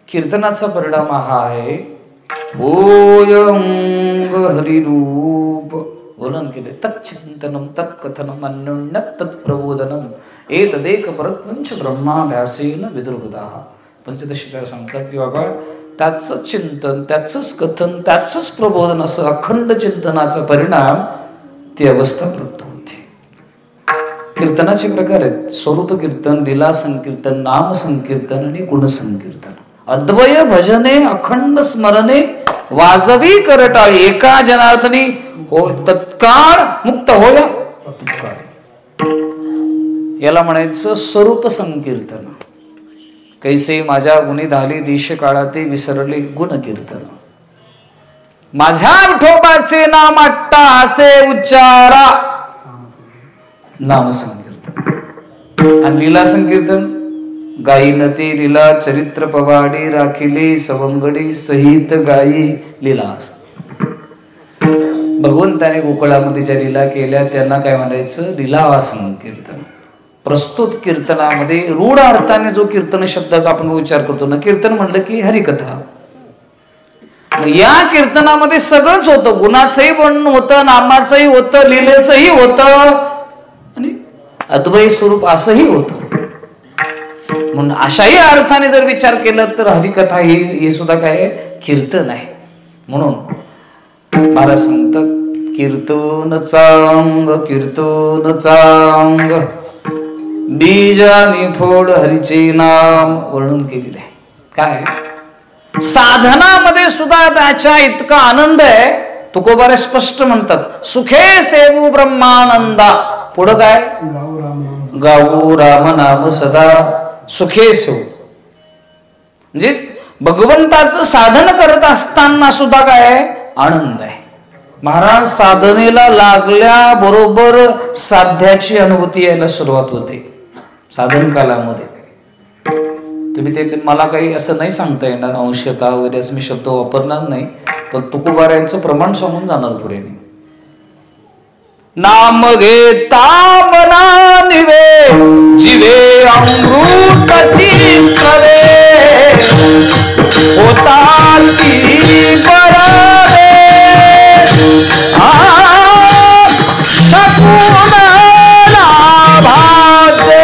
कीर्तनाचा परिणाम हा आहे. ओयंग हरिरूप वर्णन केले. तच्चिंतनम तत्कथनम अन्योन्यत तत्प्रबोधनम एतदेक परत्वंच ब्रह्माभ्यासेन विदुर्बुधाः. पंचदशिका सांगतात की बाबा त्याच चिंतन, त्याच कथन, त्याच प्रबोधन असं अखंड चिंतनाचा परिणाम ती अवस्था प्राप्त होते. कीर्तनाचे प्रकार आहेत. स्वरूप कीर्तन, लीला संकीर्तन, नाम संकीर्तन आणि गुण संकीर्तन. अद्वय भजने अखंड स्मरणे वाजवी करटाळी एका जनार्दनी हो तत्काळ मुक्त होया तत्काळ. याला म्हणायचं स्वरूप संकीर्तन. कैसे माझ्या गुणी धाली देश काळाते विसरले गुण कीर्तन. माझ्या विठोबाचे नाम अट्टा असे उच्चारा नाम संकीर्तन. आणि लीला संकीर्तन गायीन ते लीला चरित्र पवाडी राखिले सवंगडी सहित गायी लीला. भगवंताने गोकुळामध्ये ज्या लीला केल्या त्यांना काय म्हणायचं? लीला संकीर्तन. प्रस्तुत कीर्तनामध्ये रूढ अर्थाने जो कीर्तन शब्दाचा आपण उच्चार करतो ना, कीर्तन म्हणलं की हरिकथा. या कीर्तनामध्ये सगळंच होतं. गुणाचंही वर्णन होतं, नामाचंही होतं, लीलेचंही होतं आणि अद्वैत स्वरूप असंही होतं. म्हणून अशाही अर्थाने जर विचार केला तर हरिकथा ही सुद्धा काय कीर्तन आहे. म्हणून महाराज सांगतात कीर्तन चांग कीर्तन चांग बीजानी फोड हरीचे नाम वर्णन केलेले आहे. काय साधनामध्ये सुद्धा त्याच्या इतका आनंद आहे. तुकोबारे स्पष्ट म्हणतात सुखे सेवू ब्रह्मानंदा. पुढं काय गाऊ राम नाम सदा सुखे सेवू. म्हणजे भगवंताचं साधन करत असताना सुद्धा काय आनंद आहे. महाराज साधनेला लागल्या बरोबर साध्याची अनुभूती यायला सुरुवात होते. साधन कालामध्ये तुम्ही ते मला काही असं नाही सांगता येणार अंशता वगैरे असं मी शब्द वापरणार नाही, पण तुकोबारायांचं प्रमाण सांगून जाणार पुढे. नाम घेता मना निवे जीवे अमृताची स्तवे होता ती बरावे शकून लाभाते.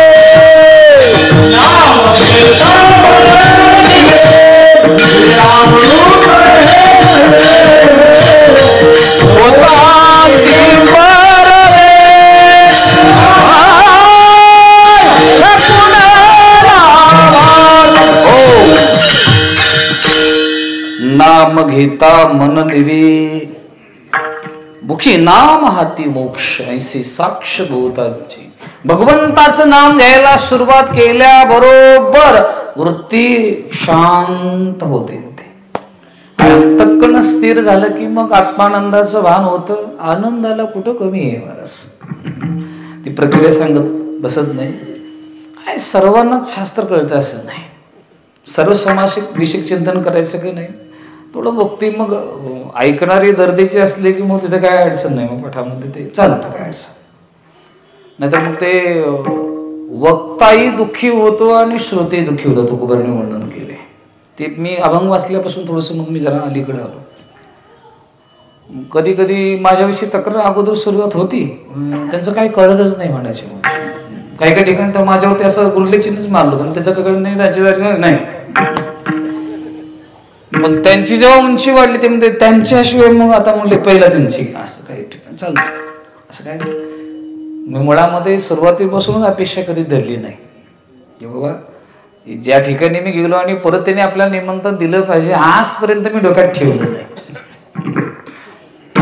नाम घेता मना निवे जीवे अमृताची होता नाम घेता मन निवे. मुखी नाम हाती मोक्ष ऐसे साक्ष भूतांची. भगवंताचं नाम घ्यायला सुरुवात केल्याबरोबर वृत्ती शांत होते. तक्कन स्थिर झालं की मग आत्मानंदाचं भान होतं. आनंदाला कुठं कमी आहे महाराज. ती प्रक्रिया सांगत बसत नाही. सर्वांनाच शास्त्र कळतं असं नाही. सर्व समासिक विषय चिंतन करायचं की नाही. थोडं भक्ती मग ऐकणारी दर्दीची असली की मग तिथे काय अडचण नाही. मग पठामध्ये ते चालतं, काय अडचण नाहीतर मग ते वक्ताही दुःखी होतो आणि श्रोतेही दुःखी होतो. तुकोबांनी वर्णन केले ते. मी अभंग वाचल्यापासून थोडंसं मग मी जरा अलीकडे आलो. कधी कधी माझ्याविषयी तक्रार अगोदर सुरुवात होती, त्यांचं काही कळतच नाही म्हणायचे. काही काही ठिकाणी तर माझ्यावरती असं गुरले चिन्हच मारलं होतं, त्याचं कळत नाही, त्याची नाही. पण त्यांची जेव्हा उंची वाढली ते म्हणजे त्यांच्याशिवाय मग आता म्हणले पहिला त्यांची, असं काही ठिकाणी चालतं. असं काय मी मुळामध्ये सुरुवातीपासूनच अपेक्षा कधी धरली नाही की बाबा ज्या ठिकाणी मी गेलो आणि परत त्यांनी आपल्याला निमंत्रण दिलं पाहिजे आजपर्यंत मी डोक्यात ठेवलं नाही.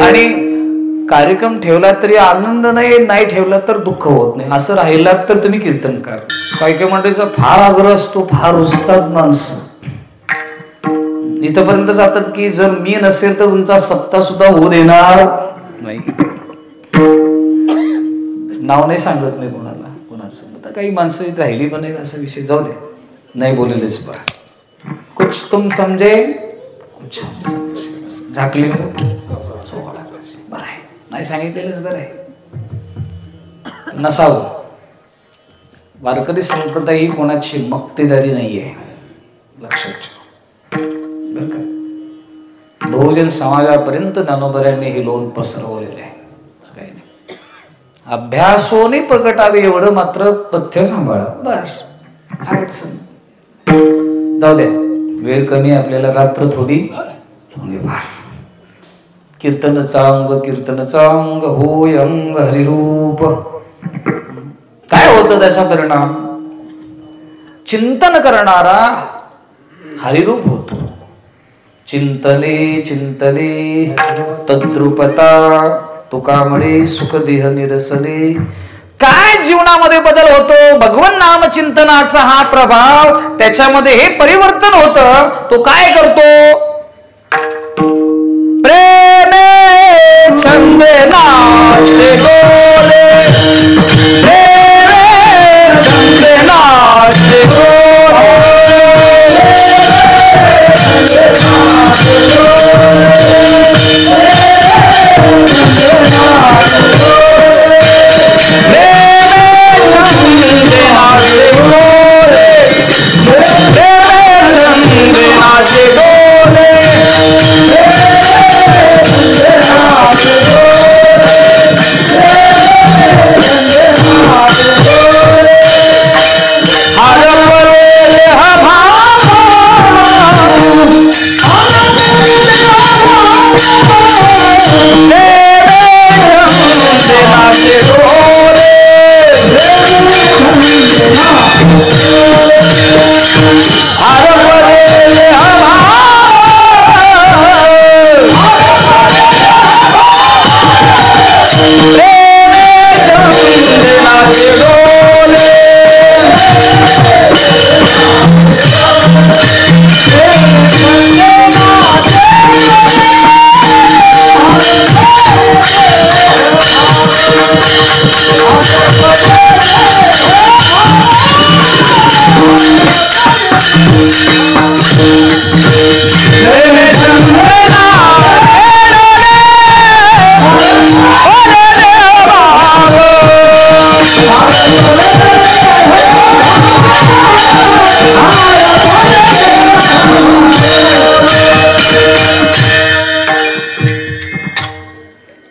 आणि कार्यक्रम ठेवला तरी आनंद नाही ठेवला तर दुःख होत नाही. असं राहिलात तर तुम्ही कीर्तनकार. काही मंडळीचा फार आग्रह असतो, फार रुजतात माणसं. इथपर्यंत जातात की जर मी नसेल तर तुमचा सप्ताह सुद्धा होऊ देणार नाही. नाव नाही सांगत मी कोणाला कोणाचं. आता काही माणसं इथे राहिली पण नाही, असा विषय जाऊ दे, नाही बोललेच बरं. कुछ तुम समजे कुछ हम समजे. झाकली बरं आहे, नाही सांगितलेलंच बरं आहे. नसावं. वारकरी संप्रदाय ही कोणाची मक्तेदारी नाहीये, लक्षात ठेवा बरं का. बहुजन समाजापर्यंत ज्ञानोबऱ्यांनी हे लोन पसरवलेलं आहे. काही नाही, अभ्यासोने प्रगटावे एवढं मात्र पथ्य सांभाळा बस. अडचण जाऊ द्या, वेळ कमी आपल्याला, रात्र थोडी वाढ. कीर्तनचा अंग होय अंग हरिरूप. काय होतं त्याचा परिणाम? चिंतन करणारा हरिरूप होतो. चिंतले चिंतले तद्रुपता तुकामुळे सुख देह निरसले. काय जीवनामध्ये बदल होतो? भगवान नाम चिंतनाचा हा प्रभाव, त्याच्यामध्ये हे परिवर्तन होतं. तो काय करतो? प्रेमे छंदे नाचे बोले, प्रेमे छंदे नाचे बोले,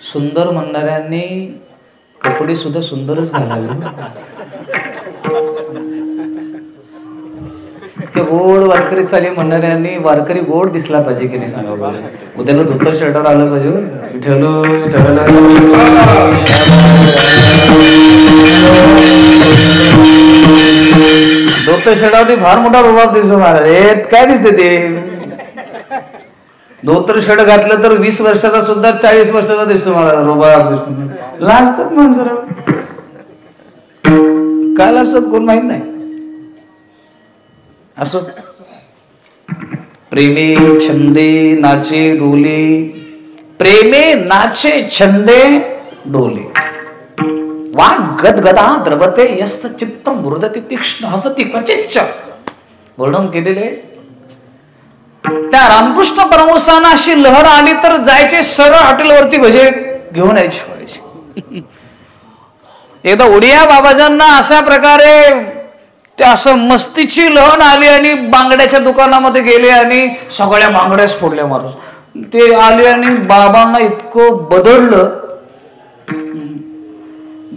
सुंदर म्हणणाऱ्यांनी कपडे सुद्धा सुंदरच घालावे. ते गोड वारकरी चाले म्हणणाऱ्यांनी वारकरी गोड दिसला पाहिजे की नाही सांगा बरं. उद्याला धोतर शर्टावर आलं पाहिजे. धोतर शर्टावरती फार मोठा रुबाब दिसतो महाराज. काय दिसते ते? धोतर शर्ट घातलं तर 20 वर्षाचा सुद्धा 40 वर्षाचा दिसतो मला, रोबाब दिसतो. लाजतात माणसं, काय लाजतात कोण माहित नाही. असो, प्रेमे छंदे नाचे डोले, प्रेमे नाचे छंदे डोले, वाग गदगदा द्रवते यस्य चित्तम मुरदति तीक्ष्ण हसति क्वचिच्च. वर्णन केलेले. त्या रामकृष्ण परमहंसांना अशी लहर आली तर जायचे सरळ हॉटेलवरती भजे घेऊन यायचे. एकदा ओडिया बाबाजांना अशा प्रकारे ते असं मस्तीची लहर आली आणि बांगड्याच्या दुकानामध्ये गेले आणि सगळ्या बांगड्याच फोडल्या माणूस. ते आले आणि बाबांना इतकं बदललं.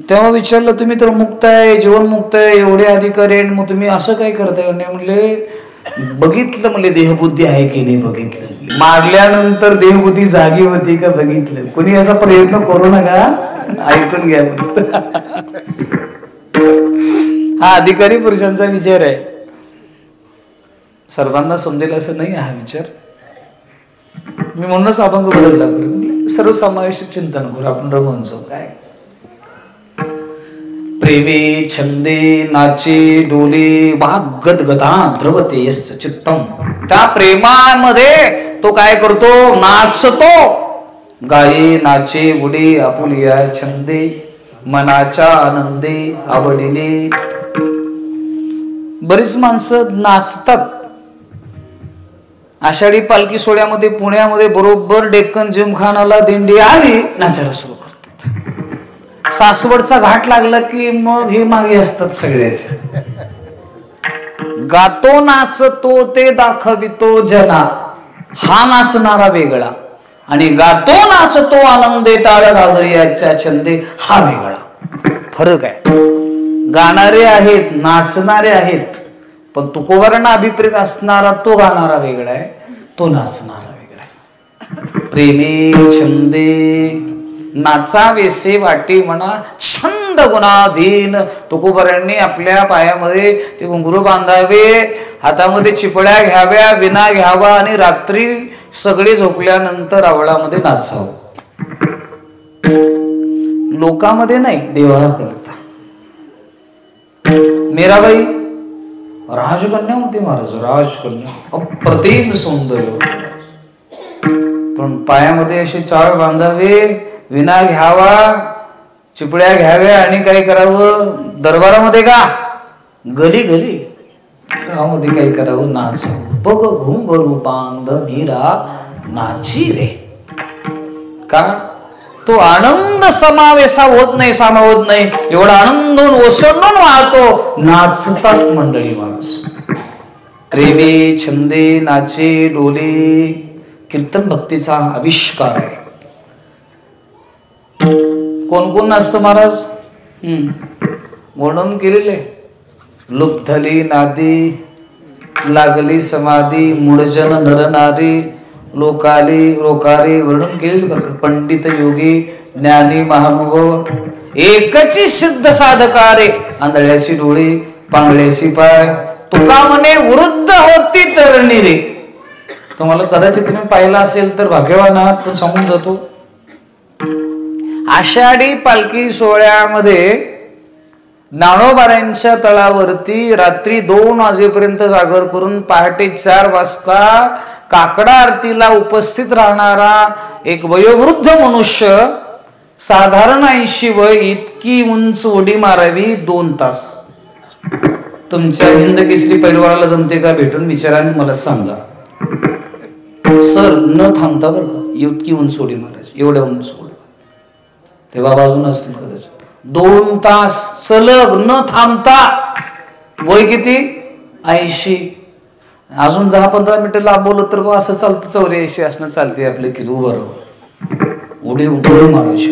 तेव्हा विचारलं, तुम्ही तर मुक्त आहे, जीवन मुक्त आहे, एवढे अधिकारी, मग तुम्ही असं काय करताय? म्हणले बघितलं, म्हणले देहबुद्धी आहे की नाही बघितलं. मारल्यानंतर देहबुद्धी जागी होती का बघितलं. कोणी असा प्रयत्न करू नका, ऐकून घ्या. हा अधिकारी पुरुषांचा विचार आहे. सर्वांना समजेल असं नाही हा विचार. मी म्हणूनच अभंग बदलला, सर्वसमावेशक चिंतन करू आपण. रमून जाऊ. काय प्रेमे छंदे नाचे डोले, वाग गदगदा द्रवते यस्य चित्तम. त्या प्रेमामध्ये तो काय करतो? नाचतो. गाये नाचे उडे आपुलिया छंदे, मनाच्या आनंदे आवडीने. बरीच माणसं नाचतात. आषाढी पालखी सोहळ्यामध्ये पुण्यामध्ये बरोबर डेक्कन जिमखानाला दिंडी आली, नाचायला सुरू करतात. सासवडचा घाट लागला की मग हे मागे असतात सगळ्याच्या. गातो नाचतो ते दाखवितो जना, हा नाचणारा वेगळा. आणि गातो नाचतो आनंदे टाळ घागरियाच्या छंदे, हा वेगळा. फरक आहे. गाणारे आहेत, नाचणारे आहेत, पण तुकोवर्ण अभिप्रेत असणारा तो गाणारा वेगळा आहे, तो नाचणारा वेगळा आहे. प्रेमे छंदे नाचावेसे वाटे म्हणा छंद गुणाधीन. तुकोबरांनी आपल्या पायामध्ये ते घुंगरू बांधावे, हातामध्ये चिपळ्या घ्याव्या, विना घ्यावा आणि रात्री सगळे झोपल्यानंतर आवळामध्ये नाचावं. लोकांमध्ये नाही, देवाकडचा. मीराबाई राजकन्या होती महाराज, राजकन्या, अप्रतिम सौंदर्य. पण पायामध्ये अशी चाळ बांधावे, विना घ्यावा, चिपळ्या घ्याव्या आणि काय करावं? दरबारामध्ये का गली गली गावामध्ये काय करावं? नाचावं. बघ घुंगरू बांध मीरा नाची रे. का? तो आनंद समावेशा होत नाही, सामावत नाही. एवढा आनंद ओसंडून वाहतो. नाचतात मंडळी माणूस. प्रेमे छंदे नाचे डोले, कीर्तन भक्तीचा आविष्कार आहे. कोण कोण नाचतं महाराज? वर्णन केलेले. लुब्धली नादी, लागली समाधी, मूळजन नरनारी, लोकाली रोकारी. वर्णन केलेले बरं. पंडित योगी ज्ञानी महानुभव, एकची सिद्ध साधकारे. आंधळ्याशी डोळे, पांगळ्याशी पाय, तुका म्हणे वृद्ध होती तरणी रे. तुम्हाला कदाचित तुम्ही पाहिला असेल तर भाग्यवान आहात, पण सांगून जातो. आषाढी पालखी सोहळ्यामध्ये ज्ञानोबारांच्या तळावरती रात्री 2 वाजेपर्यंत जागर करून पहाटे 4 वाजता काकडा आरतीला उपस्थित राहणारा एक वयोवृद्ध मनुष्य, साधारण 80 वय, इतकी उंच उडी मारावी 2 तास. तुमच्या हिंद केसरी पैलवानाला जमते का? भेटून विचाराने मला सांगा. सर न थांबता बरं का, इतकी उंच उडी मारायची, एवढ्या उंच उडी. तेव्हा बाजून असतील कदाचित. 2 तास सलग न थांबता. वय किती? 80. अजून 10-15 मिनिटं लांबवलं तर असं चालतं, 84 असणं चालते आपले किलो. बरोबर उडी उडी मारायची.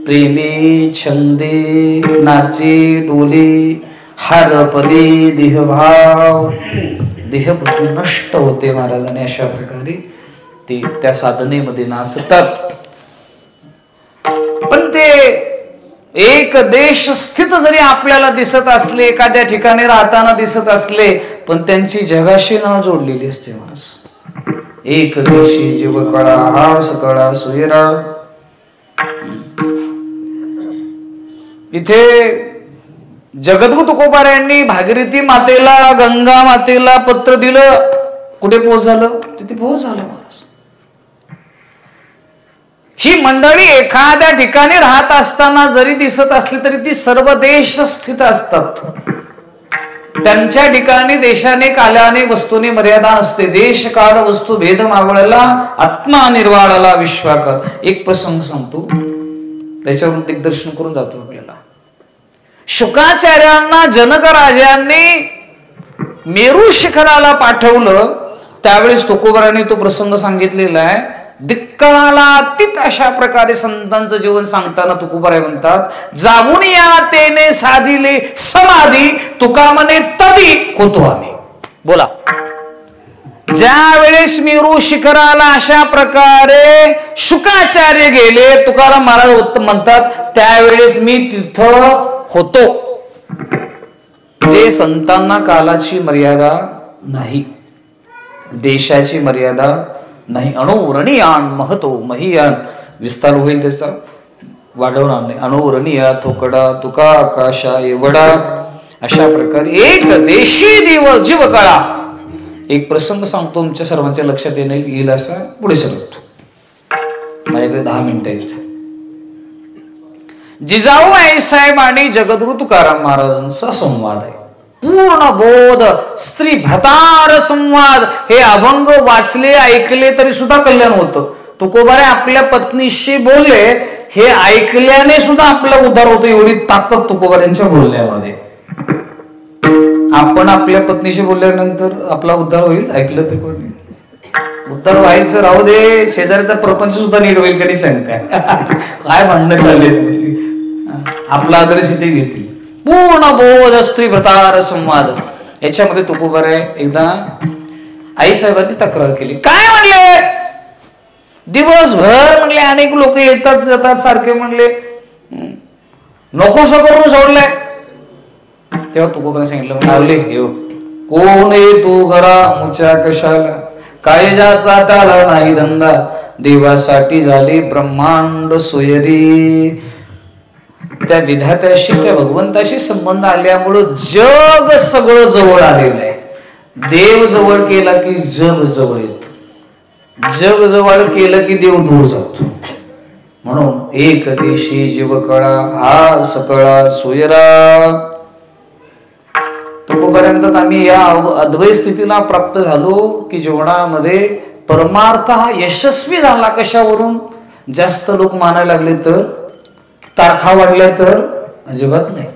प्रेमे छंदे नाचे डोले, हरपदे देहभाव. देहबुद्धी नष्ट होते महाराजांनी अशा प्रकारे ते त्या साधनेमध्ये नाचतात. पण ते एक देश स्थित जरी आपल्याला दिसत असले, एखाद्या ठिकाणी राहताना दिसत असले, पण त्यांची जगाशी नाळ जोडलेली असते माणूस. एक देशी जीव कळा हा सकळा सुयरा. इथे जगद्गुरु तुकोबारायांनी भागीरथी मातेला, गंगा मातेला पत्र दिलं. कुठे पोहोच झालं? तिथे पोहोच झालं महाराज. ही मंडळी एखाद्या ठिकाणी राहत असताना जरी दिसत असली तरी ती सर्व देश स्थित असतात. त्यांच्या ठिकाणी देशाने, कालाने, वस्तूने मर्यादा असते. देश काळ वस्तू भेद मावळला, आत्मा निर्वाळाला विश्वाकर. एक प्रसंग सांगतो, त्याच्यावरून दिग्दर्शन करून जातो आपल्याला. शुकाचार्यांना जनक राजांनी मेरू शिखराला पाठवलं. त्यावेळेस तुकोबारांनी तो प्रसंग सांगितलेला आहे. दिक्काला अतीत अशा प्रकारे संतांचं जीवन सांगताना तुकोबाराय म्हणतात, जागून या तेने साधिले समाधी, तुका म्हणे तदी होतो आम्ही. बोला, ज्या वेळेस मेरू शिखराला अशा प्रकारे शुकाचार्य गेले, तुकाराम महाराज म्हणतात त्यावेळेस मी तिथं होतो. जे संतांना कालाची मर्यादा नाही, देशाची मर्यादा नाही. अणुरणियान महतो महियान, विस्तार होईल त्याचा, वाढवणार नाही. अणुरणिया थोकडा तुका आकाशा एवढा, अशा प्रकारे एक देशी दिव जीव कळा. एक प्रसंग सांगतो, तुमच्या सर्वांच्या लक्षात येईल असा. पुढे सरकतो, माझ्याकडे 10 मिनिटं आहेत. जिजाऊ आईसाहेब आणि जगद्गुरु तुकाराम महाराजांचा संवाद आहे. पूर्ण बोध स्त्री भतार संवाद. हे अभंग वाचले, ऐकले तरी सुद्धा कल्याण होतं. तुकोबारे आपल्या पत्नीशी बोलले, हे ऐकल्याने सुद्धा आपला उद्धार होतो. एवढी ताकद तुकोबाऱ्यांच्या बोलण्यामध्ये. आपण आपल्या पत्नीशी बोलल्यानंतर आपला उद्धार होईल, ऐकलं तर कोणी उद्धार व्हायचं राहू दे, शेजाऱ्याचा प्रपंच सुद्धा नीट होईल कधी शंका. काय भांडणं चालले, आपला आदर्श इथे घेतील. पूर्ण बोध स्त्री भतार संवाद. याच्यामध्ये तुकोबाराय एकदा आईसाहेबांनी तक्रार केली. काय म्हणले, दिवसभर म्हणले अनेक लोक येतात जातात, सारखे म्हणले नकोसं करून सोडलंय. तेव्हा तुकोबाराय सांगितलं, लावले कोण आहे तू घरा मुच्या कशाला, कायजाचा त्याला नाही धंदा, देवासाठी झाली ब्रह्मांड सोयरी. त्या विधात्याशी, त्या भगवंताशी संबंध आल्यामुळं जग सगळं जवळ आलेलं आहे. देव जवळ केला की जग जवळ येत, जग जवळ केलं की देव दूर जातो. म्हणून एक देशी जीव कळा हा सकळा सोयरा. तोपर्यंत आम्ही या अद्वैत स्थितीला प्राप्त झालो की जीवनामध्ये परमार्थ हा यशस्वी झाला. कशावरून? जास्त लोक मानायला लागले तर, तारखा वाढल्या तर अजिबात नाही.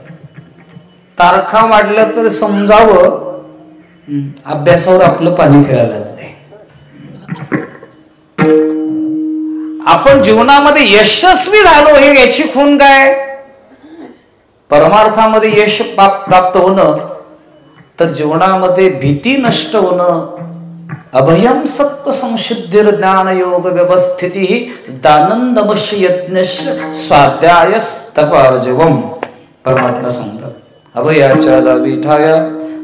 तारखा वाढल्या तर समजावं अभ्यासावर आपलं पाणी फिरायला लागलंय. आपण जीवनामध्ये यशस्वी झालो हे याची खूण काय? परमार्थामध्ये यश प्राप्त होणं, तर जीवनामध्ये भीती नष्ट होणं. अभयम सत्व संसिद्धिर ज्ञान योग व्यवस्थिती दानंदमश यज्ञश स्वाध्यायस्तपार्जवम. परमात्मा सांगतात, अभयाच्या जावी ठाया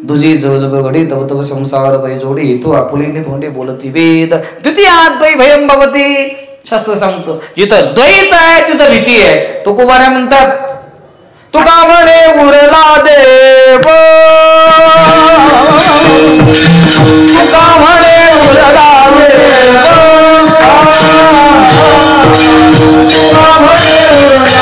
दुजी जवजब घडी तव तव संसार भय जोडी, तो आपुलीने तोंडे बोलती वेद द्वितीयात भयम भवती. शास्त्र सांगतो जिथं द्वैत आहे तिथं भीती आहे. तुकोबाराय म्हणतात, तुका म्हणे उरला देव, तुका म्हणे उरला देव, तुका म्हणे उरला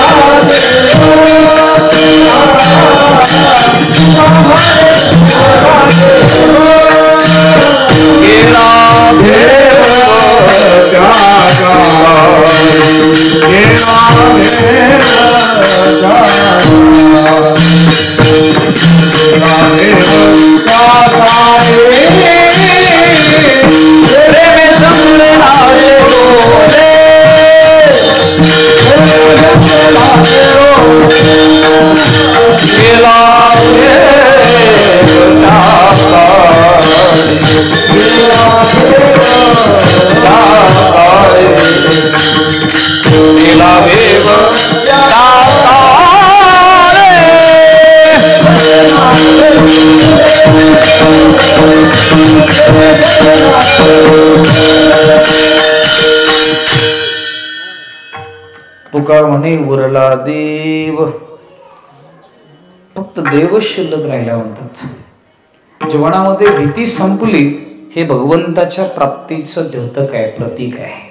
Thank you.
तुका म्हणे उरला देव, फक्त देवच शिल्लक राहिला म्हणतात. जीवनामध्ये भीती संपली हे भगवंताच्या प्राप्तीचं द्योतक आहे, प्रतीक आहे.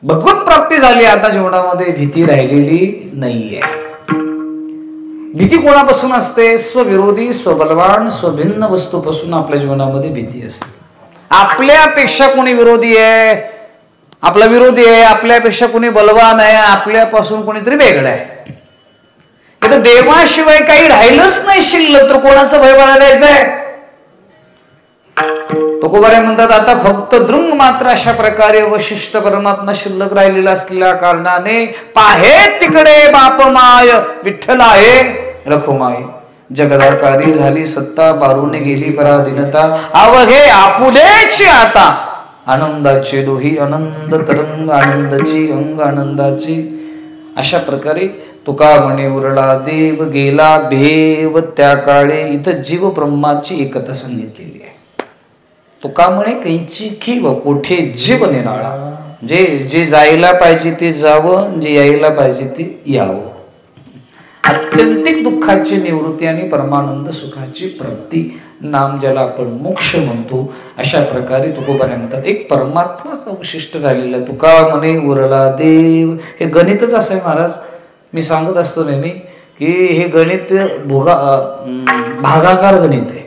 भगवत प्राप्ती झाली, आता जीवनामध्ये भीती राहिलेली नाहीये. भीती कोणापासून असते? स्वविरोधी, स्वबलवान, स्वभिन्न वस्तूपासून आपल्या जीवनामध्ये भीती असते. आपल्यापेक्षा कोणी विरोधी आहे, आपला विरोधी आहे, आपल्यापेक्षा कोणी बलवान आहे, आपल्यापासून कोणीतरी वेगळं आहे. इथं देवाशिवाय काही राहिलंच नाही शिल्लक, तर कोणाचं भय बाळगायचंय? तुकोबारे म्हणतात, आता फक्त दृंग मात्र अशा प्रकारे वशिष्ठ परमात्मा शिल्लक राहिलेला असलेल्या कारणाने पाहे तिकडे बापमाय विठ्ठल आहे रखुमाय. जगदाकारी झाली सत्ता, पारुणे गेली पराधीनता, अवघे आपुलेची आता आनंदाची डोही आनंद तरंग, आनंदाची अंग आनंदाची. अशा प्रकारे तुका म्हणे उरला देव, गेला भेव त्या काळे. इथं जीव ब्रह्माची एकता सांगितलेली आहे. तुका म्हणे कैची किव कोठे जीव निराळा. जे जायला पाहिजे ते जावं, जे यायला पाहिजे ते यावं. आत्यंतिक दुःखाची निवृत्ती आणि परमानंद सुखाची प्राप्ती, नाम ज्याला आपण मोक्ष म्हणतो. अशा प्रकारे तुकोबाने म्हणतात एक परमात्माच अवशिष्ट राहिलेला. तुका म्हणे उरला देव, हे गणितच असं आहे महाराज. मी सांगत असतो नेहमी की हे गणित भागाकार गणित आहे.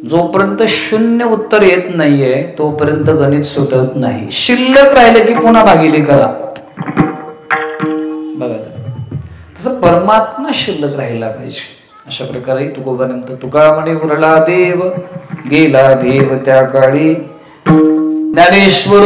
जोपर्यंत शून्य उत्तर येत नाहीये तोपर्यंत गणित सुटत नाही. शिल्लक राहिलं की पुन्हा भागिले करा. बघा तसं परमात्मा शिल्लक राहिला पाहिजे. अशा प्रकारे तुकोबाने म्हणतात तुका म्हणे उरला देव, गेला भेव त्या काळी. ज्ञानेश्वर